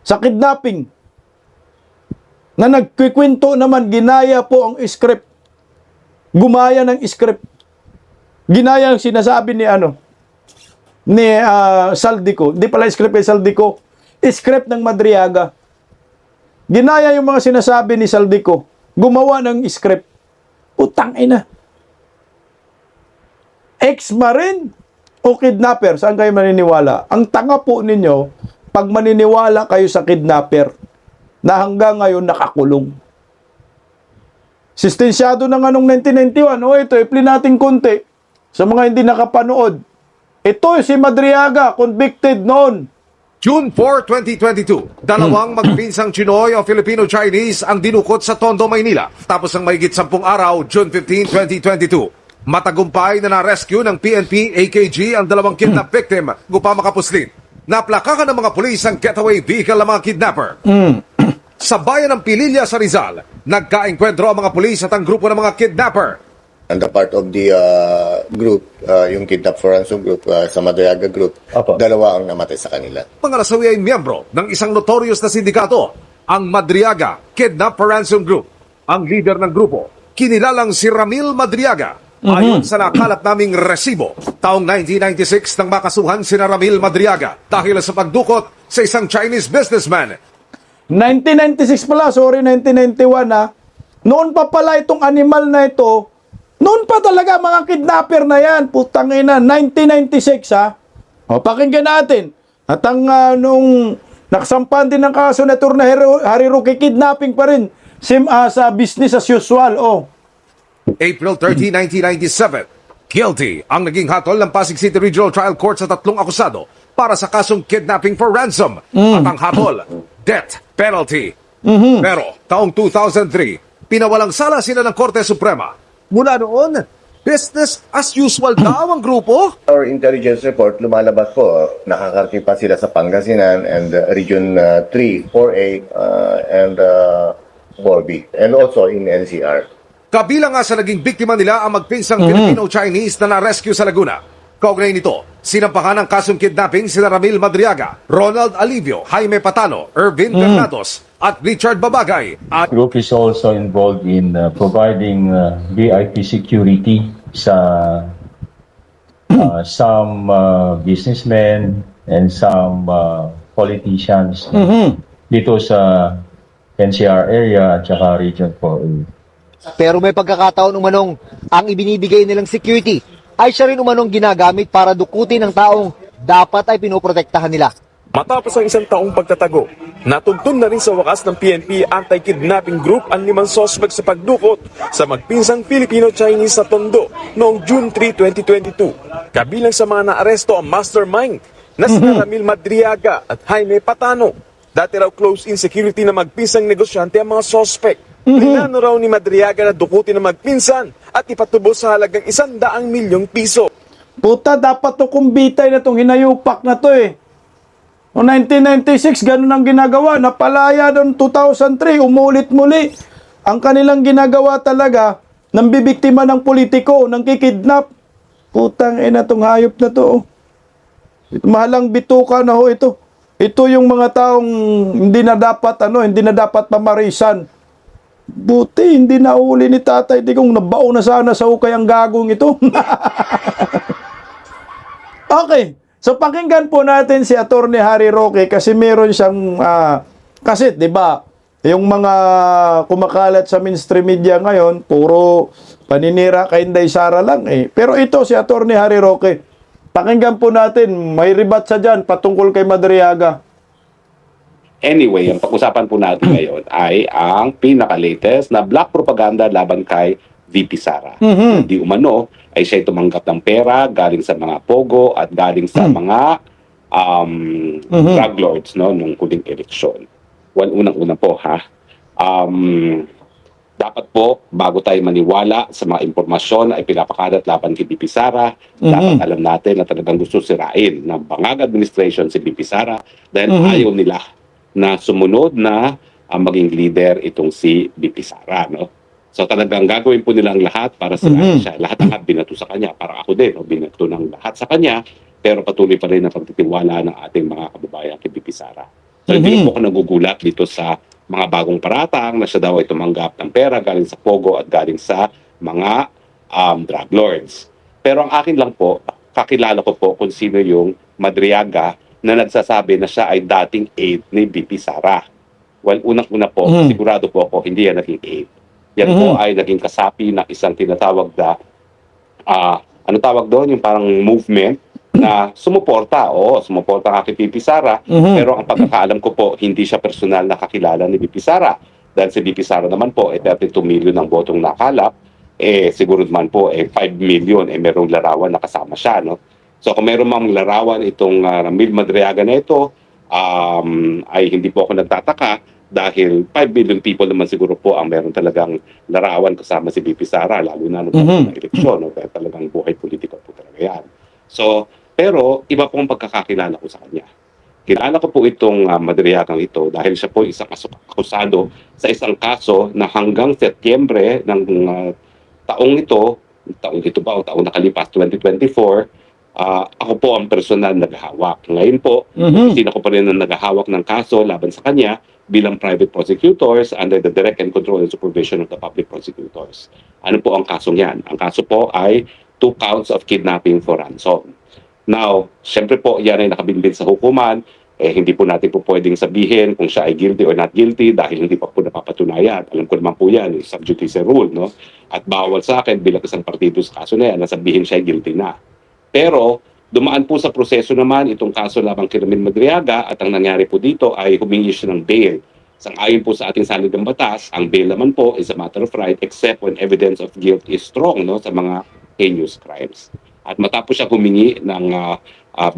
sa kidnapping, na nagkikwento naman, ginaya po ang script, gumaya ng script, ginaya ang sinasabi ni Saldico, di pala script kay Saldico, script ng Madriaga. Ginaya yung mga sinasabi ni Saldico. Gumawa ng script. Utang ina. Ex-marine o kidnapper? Saan kayo maniniwala? Ang tanga po ninyo, pag maniniwala kayo sa kidnapper, na hanggang ngayon nakakulong. Sistensyado na nga nung 1991. O ito, i-play natin konti. Sa mga hindi nakapanood. Ito si Madriaga, convicted noon. June 4, 2022, dalawang magpinsang Chinoy o Filipino-Chinese ang dinukot sa Tondo, Maynila. Tapos ang mahigit 10 araw, June 15, 2022. Matagumpay na na-rescue ng PNP AKG ang dalawang kidnap victim upang makapuslin. Naplakakan ng mga pulis ang getaway vehicle ng mga kidnapper. Sa bayan ng Pililla sa Rizal, nagkaengkwentro ang mga pulis at ang grupo ng mga kidnapper. And the part of the group, yung Kidnap for Ransom group, sa Madriaga group, dalawa ang namatay sa kanila. Mga nasawi ay miyembro ng isang notorious na sindikato, ang Madriaga Kidnap for Ransom Group. Ang leader ng grupo, kinilalang si Ramil Madriaga. Ayon sa nakalap naming resibo, taong 1996 nang makasuhan si Ramil Madriaga dahil sa pagdukot sa isang Chinese businessman. 1996 pala, sorry, 1991 ha. Noon pa pala itong animal na ito, noon pa talaga mga kidnapper na yan. Putang ina, 1996 ha. O, pakinggan natin. At ang nung nakasampan din ng kaso na Turna Hariruki, kidnapping pa rin. Same as business as usual. O. April 30, 1997. Guilty ang naging hatol ng Pasig City Regional Trial Court sa 3 akusado para sa kasong kidnapping for ransom. At ang hatol, death penalty. Pero taong 2003, pinawalang sala sila ng Korte Suprema. Mula noon, business as usual daw ang grupo. Our intelligence report, lumalabas po, nakakarating pa sila sa Pangasinan and Region 3, 4A, and 4B, and also in NCR. Kabilang nga sa naging biktima nila ang magpinsang Filipino-Chinese na na-rescue sa Laguna. Kaugnay nito, sinampahan ng kasong kidnapping sina Ramil Madriaga, Ronald Alivio, Jaime Patano, Ervin Bernados, at Richard Babagay. At group is also involved in providing VIP security sa some businessmen and some politicians dito sa NCR area at saka Region 4A. Pero may pagkakataon umanong ang ibinibigay nilang security ay siya rin umanong ginagamit para dukutin ng taong dapat ay pinoprotektahan nila. Matapos ang isang taong pagtatago, natuntun na rin sa wakas ng PNP Anti-Kidnapping Group ang 5 suspect sa pagdukot sa magpinsang Filipino-Chinese sa Tondo noong June 3, 2022. Kabilang sa mga naaresto ang mastermind na sina Ramil Madriaga at Jaime Patano. Dati raw close-in security na magpinsang negosyante ang mga suspect. Plinano raw ni Madriaga na dukutin ang magpinsan at ipatubos sa halagang 100 milyong piso. Puta, dapat to kumbitay na tong hinayupak na to eh. Noong 1996, ganun ang ginagawa. Napalaya noong 2003, umulit muli. Ang kanilang ginagawa talaga, nang bibiktima ng politiko, nang kikidnap. Putang ina tong hayop na to. Oh. Mahalang bituka na ho ito. Ito yung mga taong hindi na dapat pamarisan. Buti, hindi na uli ni Tatay Digong. Nabao na sana sa ukay ang gagong ito. Okay. So pakinggan po natin si Attorney Harry Roque kasi meron siyang kasi 'di ba? Yung mga kumakalat sa mainstream media ngayon, puro paninira kay Inday Sara lang eh. Pero ito si Attorney Harry Roque. Pakinggan po natin, may ribat sa diyan patungkol kay Madriaga. Anyway, ang pag-usapan po natin ngayon ay ang pinaka-latest na black propaganda laban kay VP Sara. Hindi umano ay siya tumanggap ng pera galing sa mga pogo at galing sa mga drug lords nung huling eleksyon. Well, unang-una po dapat po bago tayo maniwala sa mga impormasyon ay pinapakalat laban kay VP Sara, dapat alam natin na talagang gusto sirain ng Bangag administration si VP Sara dahil ayaw nila na sumunod na maging leader itong si VP Sara, no? So talagang gagawin po nilang lahat para sirain siya. Lahat binato sa kanya. Para ako din, binato ng lahat sa kanya. Pero patuloy pa rin ang pagtitiwala ng ating mga kababayan kay VP Sara. So hindi po ako nagugulat dito sa mga bagong paratang na siya daw ay tumanggap ng pera galing sa Pogo at galing sa mga drug lords. Pero ang akin lang po, kakilala ko po kung sino yung Madriaga na nagsasabi na siya ay dating aide ni VP Sara. Well, unang-una po, sigurado po ako, hindi yan naging aide. Yan po ay naging kasapi ng isang tinatawag na, ano tawag doon? Yung parang movement na sumuporta. Oo, sumuporta nga kay VP Sara. Pero ang pagkakaalam ko po, hindi siya personal na kakilala ni VP Sara. Dahil si VP Sara naman po, 32 million ang botong nakalap. Siguro naman po, 5 million, merong larawan na kasama siya, no? So kung meron mang larawan itong Ramil Madriaga na ito, ay hindi po ako nagtataka dahil 5 billion people naman siguro po ang meron talagang larawan kasama si VP Sara, lalo na nung eleksyon, no? Kaya talagang buhay politika po talaga yan. So, pero iba pong pagkakakilala ko sa kanya. Kilala ko po itong Madriagang ito dahil siya po isang akusado sa isang kaso na hanggang Setyembre ng taong ito ba o taong nakalipas, 2024, ako po ang personal naghahawak. Ngayon po, sino ko pa rin ang naghahawak ng kaso laban sa kanya bilang private prosecutors under the direct and control and supervision of the public prosecutors. Ano po ang kasong yan? Ang kaso po ay 2 counts of kidnapping for ransom. Now, syempre po, yan ay nakabinbin sa hukuman. Hindi po natin po pwedeng sabihin kung siya ay guilty or not guilty dahil hindi pa po napapatunayan. Alam ko naman po yan, sub judice rule, no? At bawal sa akin bilang isang partido sa kaso na yan na sabihin siya ay guilty na. Pero, dumaan po sa proseso naman itong kaso labang kay Ramil Madriaga at ang nangyari po dito ay humingi siya ng bail. Sang-ayon po sa ating saligang batas, ang bail naman po is a matter of right except when evidence of guilt is strong, no, sa mga heinous crimes. At matapos siya humingi ng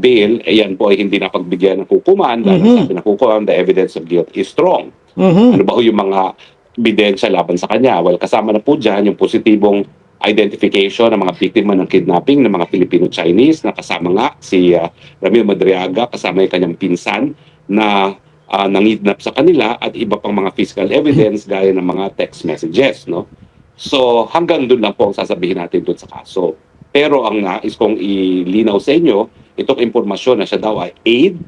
bail, yan po ay hindi napagbigyan ng hukuman dahil sabi ng hukuman, the evidence of guilt is strong. Ano ba yung mga ebidensya laban sa kanya? Well, kasama na po dyan yung positibong identification ng mga biktima ng kidnapping ng mga Filipino-Chinese na kasama nga si Ramil Madriaga, kasama yung kanyang pinsan na nangidnap sa kanila at iba pang mga physical evidence gaya ng mga text messages, no? So hanggang doon lang po ang sasabihin natin doon sa kaso. Pero ang nais kong ilinaw sa inyo, itong impormasyon na siya daw ay aide,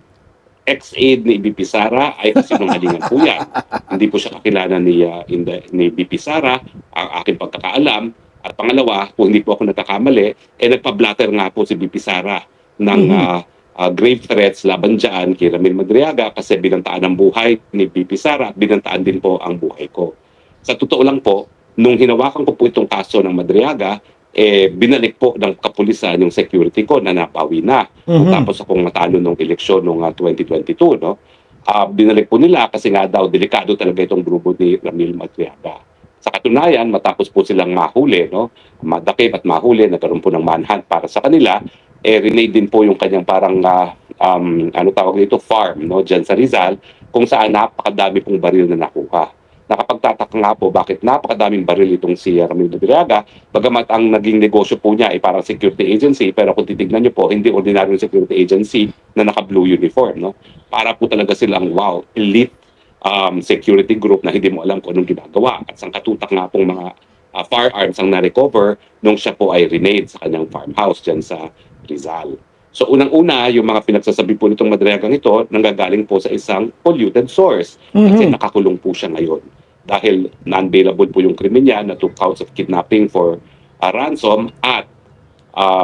ex-aide ni VP Sara ay kasinungalingan po yan. Hindi po siya kakilala ni VP Sara, ang aking pagkakaalam. At pangalawa, kung hindi po ako nagkakamali, nagpa-blatter nga po si VP Sara ng grave threats laban dyan kay Ramil Madriaga kasi binantaan ang buhay ni VP Sara at binantaan din po ang buhay ko. Sa totoo lang po, nung hinawakan ko po itong kaso ng Madriaga, binalik po ng kapulisan yung security ko na napawi na. Tapos akong matalo nung eleksyon nung 2022, no? Binalik po nila kasi nga daw delikado talaga itong grupo ni Ramil Madriaga. Sa katunayan, matapos po silang mahuli, no, madakip at mahuli, nagkaroon po ng manhunt para sa kanila, renade din po yung kanyang parang, ano tawag dito, farm, no, dyan sa Rizal, kung saan napakadami pong baril na nakuha. Nakapagtataka nga po bakit napakadaming baril itong si Ramil Madriaga, bagamat ang naging negosyo po niya ay parang security agency, pero kung titignan niyo po, hindi ordinaryong security agency na naka-blue uniform, no? Para po talaga silang, wow, elite security group na hindi mo alam kung anong ginagawa. At sangkatutak nga pong mga firearms ang na-recover nung siya po ay renade sa kanyang farmhouse dyan sa Rizal. So unang-una, yung mga pinagsasabi po nitong Madriagang ito, nanggagaling po sa isang polluted source. Kasi nakakulong po siya ngayon. Dahil non-bailable po yung krimen niya na 2 counts of kidnapping for ransom at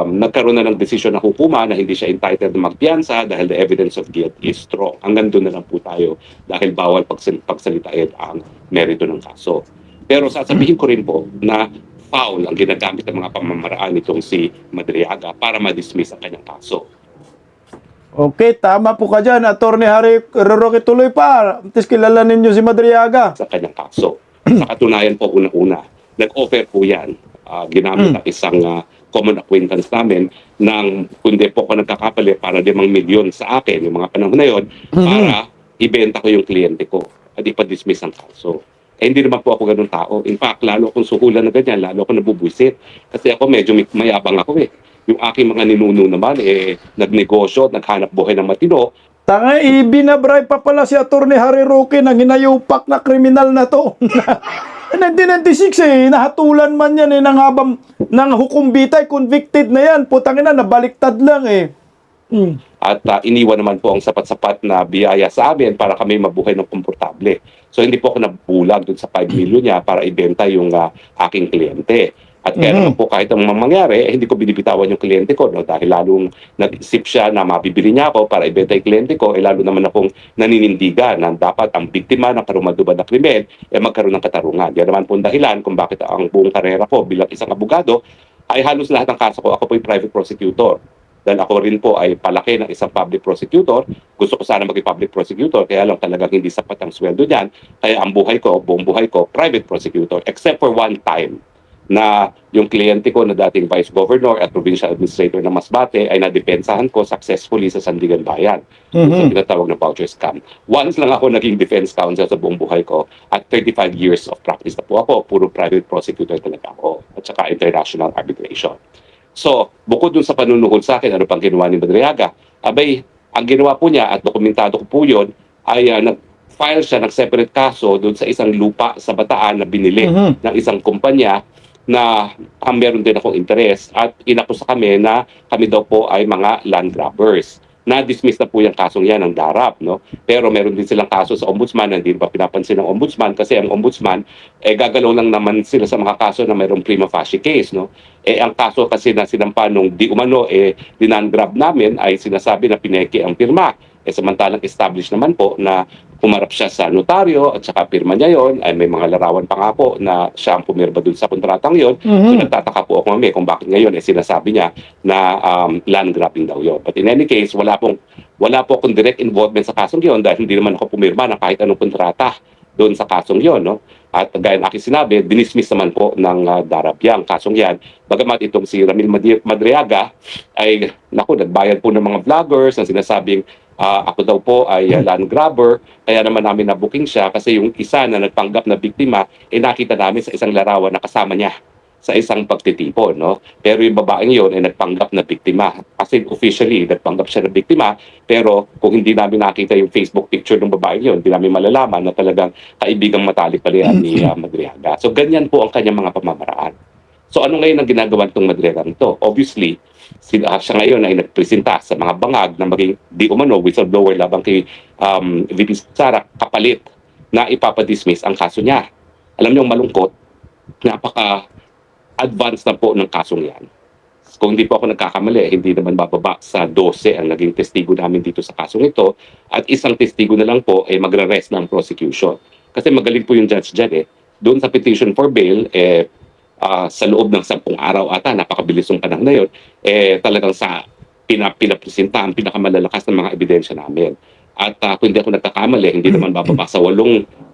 nagkaroon na ng desisyon ng hukuma na hindi siya entitled na magpiyansa dahil the evidence of guilt is strong. Hanggang doon na lang po tayo dahil bawal pagsalitain ang merito ng kaso. Pero sasabihin ko rin po na foul ang ginagamit ng mga pamamaraan nitong si Madriaga para ma-dismiss ang kanyang kaso. Okay, tama po ka dyan, Attorney Harry Roque, tuloy pa. Tapos kilala ninyo si Madriaga. Sa kanyang kaso. Sa katunayan po, una-una, nag-offer po yan. Ginamit ang isang common acquaintance namin ng, kundi po ako nagkakapali, para 5 milyon sa akin, yung mga panahon na yon, para ibenta ko yung kliyente ko at ipa-dismiss ang kaso. Hindi naman po ako ganun tao. In fact, lalo akong suhulan na ganyan, lalo ako nabubwisit. Kasi ako medyo mayabang ako eh. Yung aking mga ninuno naman, nagnegosyo at naghanap buhay ng matino. Tanga, ibinabray pa pala si Attorney Harry Roque ng hinayupak na kriminal na to. 1996 nahatulan man yan ng habang ng hukumbitay, convicted na yan. Putang ina, nabaliktad lang eh. At iniwan naman po ang sapat-sapat na biyaya sa amin para kami mabuhay ng komportable. So hindi po ako nabulag dun sa 5 million niya para ibenta yung aking kliyente. At kaya naman po kahit ang mangyari, hindi ko binibitawan yung kliyente ko, no? Dahil lalong nag-isip siya na mabibili niya ako para ibenta yung kliyente ko, lalo naman akong naninindigan na dapat ang biktima ng karumalduban na krimen magkaroon ng katarungan. Yan naman po ang dahilan kung bakit ang buong karera ko bilang isang abogado ay halos lahat ng kaso ko, ako po yung private prosecutor. Dahil ako rin po ay palaki ng isang public prosecutor. Gusto ko sana maging public prosecutor, kaya lang talagang hindi sapat ang sweldo niyan. Kaya ang buhay ko, buong buhay ko, private prosecutor. Except for one time na yung kliyente ko na dating Vice Governor at Provincial Administrator ng Masbate ay nadepensahan ko successfully sa Sandigan Bayan. Sa tinatawag na voucher scam. Once lang ako naging defense counsel sa buong buhay ko at 35 years of practice na po ako. Puro private prosecutor talaga ako. At saka international arbitration. So, bukod dun sa panunuhol sa akin, ano pang ginawa ni Madriaga? Abay, ang ginawa po niya at dokumentado ko po yun ay nag-file siya ng separate kaso dun sa isang lupa sa Bataan na binili ng isang kumpanya na meron din akong interes at inakusa kami na kami daw po ay mga land grabbers. Na-dismiss na po yung kasong yan ng DARAP, no? Pero meron din silang kaso sa ombudsman na hindi pa pinapansin ng ombudsman kasi ang ombudsman, gagalaw lang naman sila sa mga kaso na mayroong prima facie case, no? Ang kaso kasi na sinampa nung di umano, dinan-grab namin ay sinasabi na pineke ang pirma. Samantalang established naman po na pumarap siya sa notaryo at saka pirma niya yon, ay may mga larawan pa nga po na siya ang pumirma dun sa kontratang yon. So nagtataka po ako kung bakit ngayon sinasabi niya na land grabbing daw yon. But in any case, wala po akong direct involvement sa kasong yon dahil hindi naman ako pumirma ng kahit anong kontrata doon sa kasong yon, no? At gaya ng aking sinabi, dinismiss naman po ng DARAP yang kasong yan. Bagamat itong si Ramil Madriaga ay, nagbayad po ng mga vloggers na sinasabing ako daw po ay land grabber, kaya naman namin na-booking siya kasi yung isa na nagpanggap na biktima, nakita namin sa isang larawan na kasama niya sa isang pagtitipon, no? Pero yung babaeng yun ay nagpanggap na biktima. Kasi officially, nagpanggap siya na biktima, pero kung hindi namin nakita yung Facebook picture ng babaeng yun, hindi namin malalaman na talagang kaibigang matalik pala yan ni Madriaga. So ganyan po ang kanyang mga pamamaraan. So ano ngayon ang ginagawa nitong Madriaga nito? Obviously, siya ngayon ay nagpresenta sa mga bangag na maging di umano whistleblower labang kay VP Sara kapalit na ipapadismiss ang kaso niya. Alam niyo, malungkot, advance na po ng kasong yan. Kung hindi po ako nagkakamali, hindi naman bababa sa 12 ang naging testigo namin dito sa kasong ito at isang testigo na lang po ay magre-rest ng prosecution. Kasi magaling po yung judge dyan Doon sa petition for bail, sa loob ng 10 araw ata, napakabilis yung panahon na yun, talagang sa pinapresenta ang pinakamalalakas ng mga ebidensya namin. At kung hindi ako nagkakamali, hindi naman bababa sa 8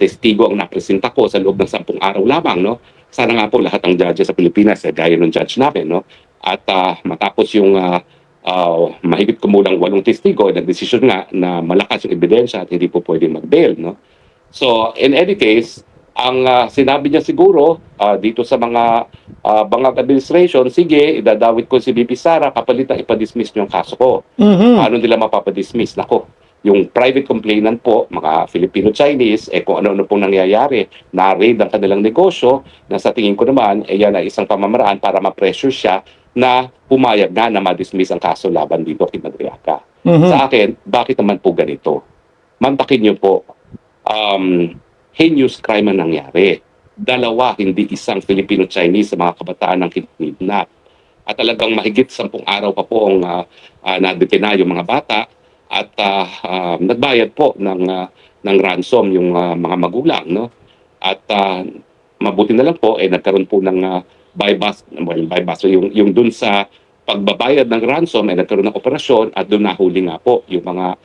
testigo ang napresenta ko sa loob ng 10 araw lamang. No? Sana nga po lahat ng judges sa Pilipinas, gaya ng judge namin, no? At matapos yung mahigit kumulang 8 testigo, nagdesisyon nga na malakas yung ebidensya at hindi po pwedeng mag-bail. No? So, in any case, ang sinabi niya siguro dito sa mga bangag administration, sige, idadawit ko si BP Sara, kapalitan ipadismiss niyo ang kaso ko. Paano nila mapapadismiss? Nako, yung private complainant po, mga Filipino-Chinese, kung ano-ano pong nangyayari, na-raid ang kanilang negosyo, na sa tingin ko naman, yan ay isang pamamaraan para ma-pressure siya na pumayag na ma-dismiss ang kaso laban dito kay Madriaga. Sa akin, bakit naman po ganito? Mantakin niyo po, heinous crime ang nangyari. 2, hindi isang Filipino-Chinese sa mga kabataan ng kidnap. At talagang mahigit 10 araw pa po ang nadetina yung mga bata at nagbayad po ng ransom yung mga magulang. No? At mabuti na lang po, nagkaroon po ng bypass, so yung dun sa pagbabayad ng ransom, nagkaroon ng operasyon at doon nahuli nga po yung mga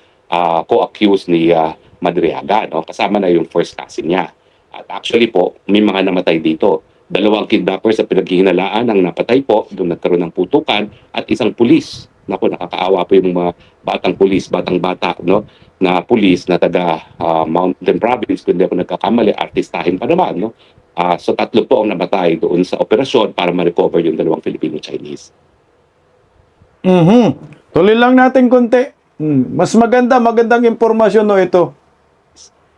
co-accused ni Madriaga, no? Kasama na yung first cousin niya. At actually po, may mga namatay dito. 2 kidnappers sa pinaghihinalaan ang napatay po, doon nagkaroon ng putukan, at isang pulis. Naku, nakakaawa po yung mga batang pulis, batang-bata, no? Na pulis na taga Mountain Province, kung hindi ako nagkakamali, artistahin pa naman, no? So 3 po ang namatay doon sa operasyon para ma-recover yung 2 Filipino-Chinese. Tuloy lang natin konti. Mas magandang impormasyon no ito.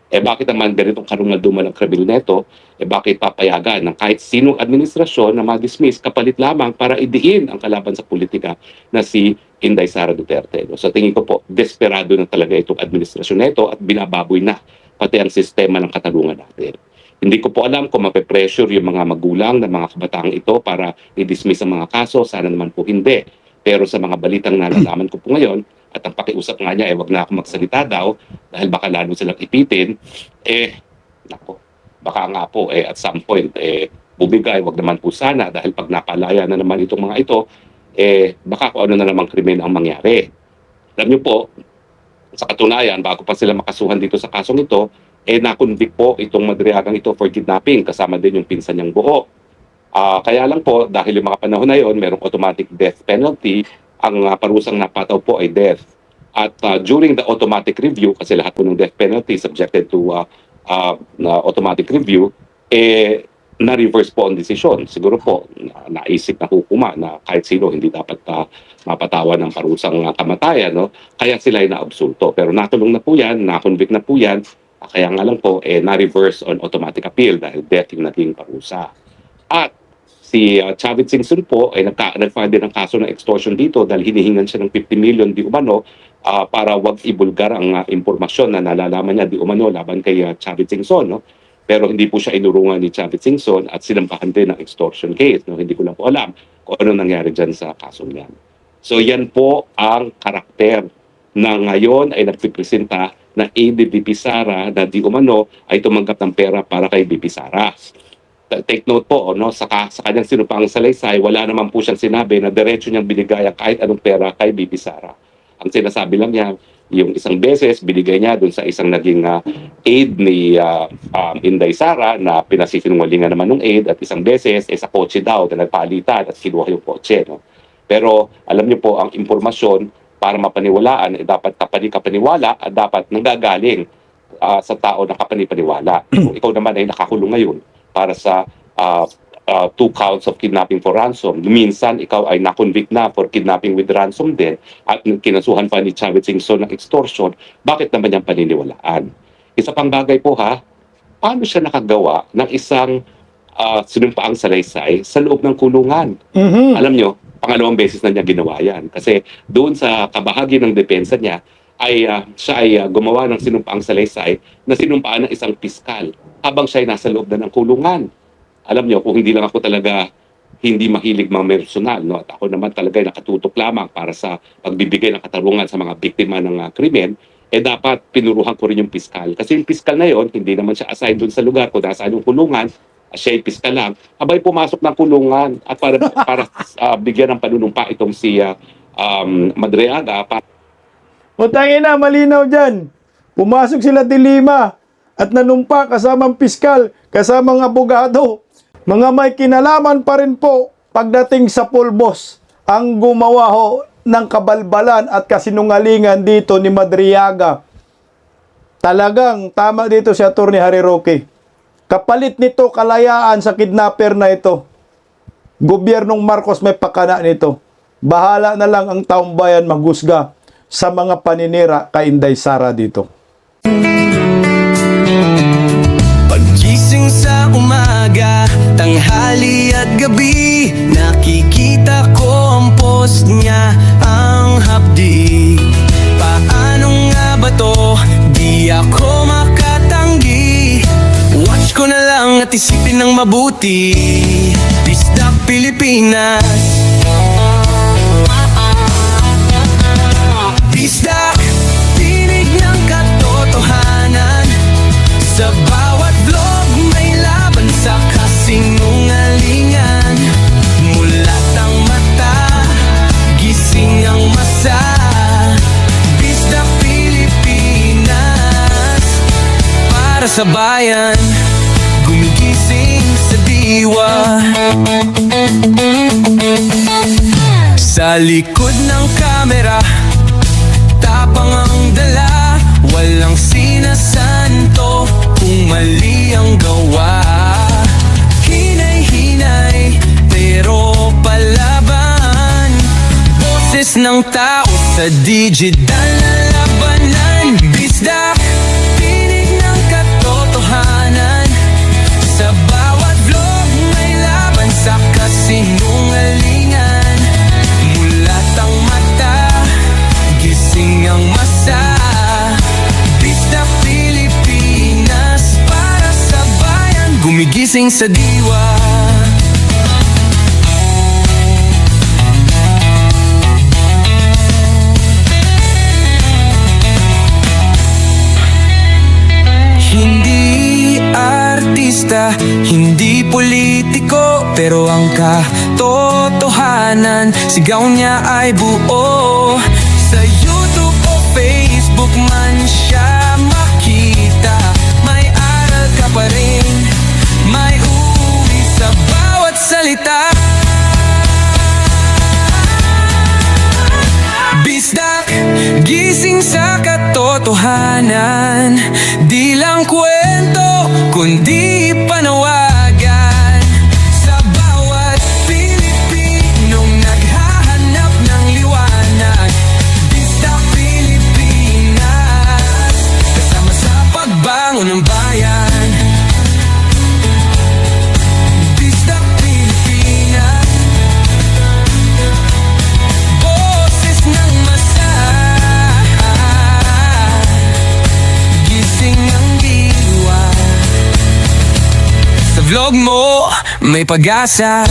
Bakit naman ganitong karungal-dumal ang kribil neto? Bakit papayagan ng kahit sinong administrasyon na ma-dismiss kapalit lamang para idiin ang kalaban sa politika na si Inday Sara Duterte? No? So tingin ko po, desperado na talaga itong administrasyon neto at binababoy na pati ang sistema ng katarungan natin. Hindi ko po alam kung mape-pressure yung mga magulang ng mga kabataang ito para i-dismiss ang mga kaso. Sana naman po hindi. Pero sa mga balitang nalalaman ko po ngayon, at ang pakiusap nga niya, wag na ako magsalita daw dahil baka lalo silang ipitin, nako, baka nga po, at some point, bumigay, wag naman po sana dahil pag napalaya na naman itong mga ito, baka kung ano na namang krimen ang mangyari. Alam niyo po, sa katunayan, bago pa sila makasuhan dito sa kasong ito, nakundik po itong Madriagang ito for kidnapping, kasama din yung pinsan niyang buo. Kaya lang po, dahil yung mga panahon na yon, merong automatic death penalty, ang parusang napataw po ay death. At during the automatic review, kasi lahat po ng death penalty subjected to automatic review, na-reverse po ang desisyon. Siguro po, naisip na hukuma na kahit sino hindi dapat mapatawan ng parusang kamatayan. No? Kaya sila ay naabsulto. Pero natulong na po yan, na-convict na po yan, kaya nga lang po, na-reverse on automatic appeal dahil death yung naging parusa. At si Chavit Singson po ay nag-file din ng kaso ng extortion dito dahil hinihingan siya ng 50 million di umano para wag ibulgar ang impormasyon na nalalaman niya di umano laban kay Chavit Singson. No? Pero hindi po siya inurungan ni Chavit Singson at sinampahan din ng extortion case. No? Hindi ko lang po alam kung ano nangyari dyan sa kasong yan. So yan po ang karakter na ngayon ay nagpipresenta na aide BP Sara na di umano ay tumanggap ng pera para kay BP Sara. Take note po, no, sa kanyang sinumpaang salaysay, wala naman po siyang sinabi na diretso niyang binigay ang kahit anong pera kay BP Sara. Ang sinasabi lang niya, yung isang beses, binigay niya dun sa isang naging aide ni Inday Sara na pinasisinungalingan naman ng aide at isang beses, sa kotse daw na nagpalitan at kinuha yung kotse. No? Pero alam niyo po, ang impormasyon para mapaniwalaan, dapat kapani-kapaniwala at dapat nanggagaling sa tao na kapani-paniwala. Kung ikaw naman ay nakakulong ngayon, para sa 2 counts of kidnapping for ransom. Minsan, ikaw ay na-convict na for kidnapping with ransom din at kinasuhan pa ni Chavit Singson ng extortion, bakit naman niyang paniniwalaan? Isa pang bagay po paano siya nakagawa ng isang sinumpaang salaysay sa loob ng kulungan? Alam nyo, pangalawang beses na niya ginawa yan. Kasi doon sa kabahagi ng depensa niya, siya ay gumawa ng sinumpaang salaysay na sinumpaan ng isang piskal habang siya ay nasa loob na ng kulungan. Alam niyo, kung hindi lang ako talaga hindi mahilig mga personal, no? At ako naman talaga ay nakatutok lamang para sa pagbibigay ng katarungan sa mga biktima ng krimen, dapat pinuruhan ko rin yung piskal. Kasi yung piskal na yon, hindi naman siya assigned doon sa lugar kung nasaan yung kulungan, siya ay piskal lang. Abay pumasok ng kulungan at para bigyan ng panunumpa itong si Madriaga. Utangin na, malinaw dyan. Pumasok sila de Lima at nanumpa kasamang piskal, kasamang abogado. Mga may kinalaman pa rin po pagdating sa pulbos ang gumawa ho ng kabalbalan at kasinungalingan dito ni Madriaga. Talagang tama dito si Atty. Harry Roque. Kapalit nito kalayaan sa kidnapper na ito. Gobyernong Marcos may pakana nito. Bahala na lang ang taong bayan maghusga sa mga paninira kay Inday Sara dito. Pagising sa umaga, tanghali at gabi, nakikita ko ang post niya, ang hapdi. Paano nga ba to? Di ako makatanggi. Watch ko na lang at isipin ng mabuti. Bisdak Pilipinas. Bisdak, tinig ng katotohanan. Sa bawat vlog may laban sa kasinungalingan. Mulat ang mata, gising ang masa. Bisdak Pilipinas, para sa bayan, gumigising sa diwa. Sa likod ng kamera, tapang ang dala, walang sinasanto kung mali ang gawa. Hinay-hinay, pero palaban. Boses ng tao sa digital na labanan. Bisdak, tinig ng katotohanan. Sa bawat vlog may laban sa kasinungalingan. Mulat ang mata, gising ang masa. Bisdak Pilipinas, para sa bayan, gumigising sa diwa. Hindi artista, hindi politiko, pero ang katotohanan, sigaw niya ay buo. Sa YouTube o Facebook man siya makita, may aral ka pa rin, may uwi sa bawat salita. Bisdak, gising sa katotohanan. Di lang kwento, kundi panawagan. Sa bawat Pilipinong naghahanap ng liwanag. Bisdak Pilipinas, kasama sa pagbangon ng bayan. Bisdak Pilipinas, boses ng masa. Gising ang diwa. Sa vlog mo may pag-asa.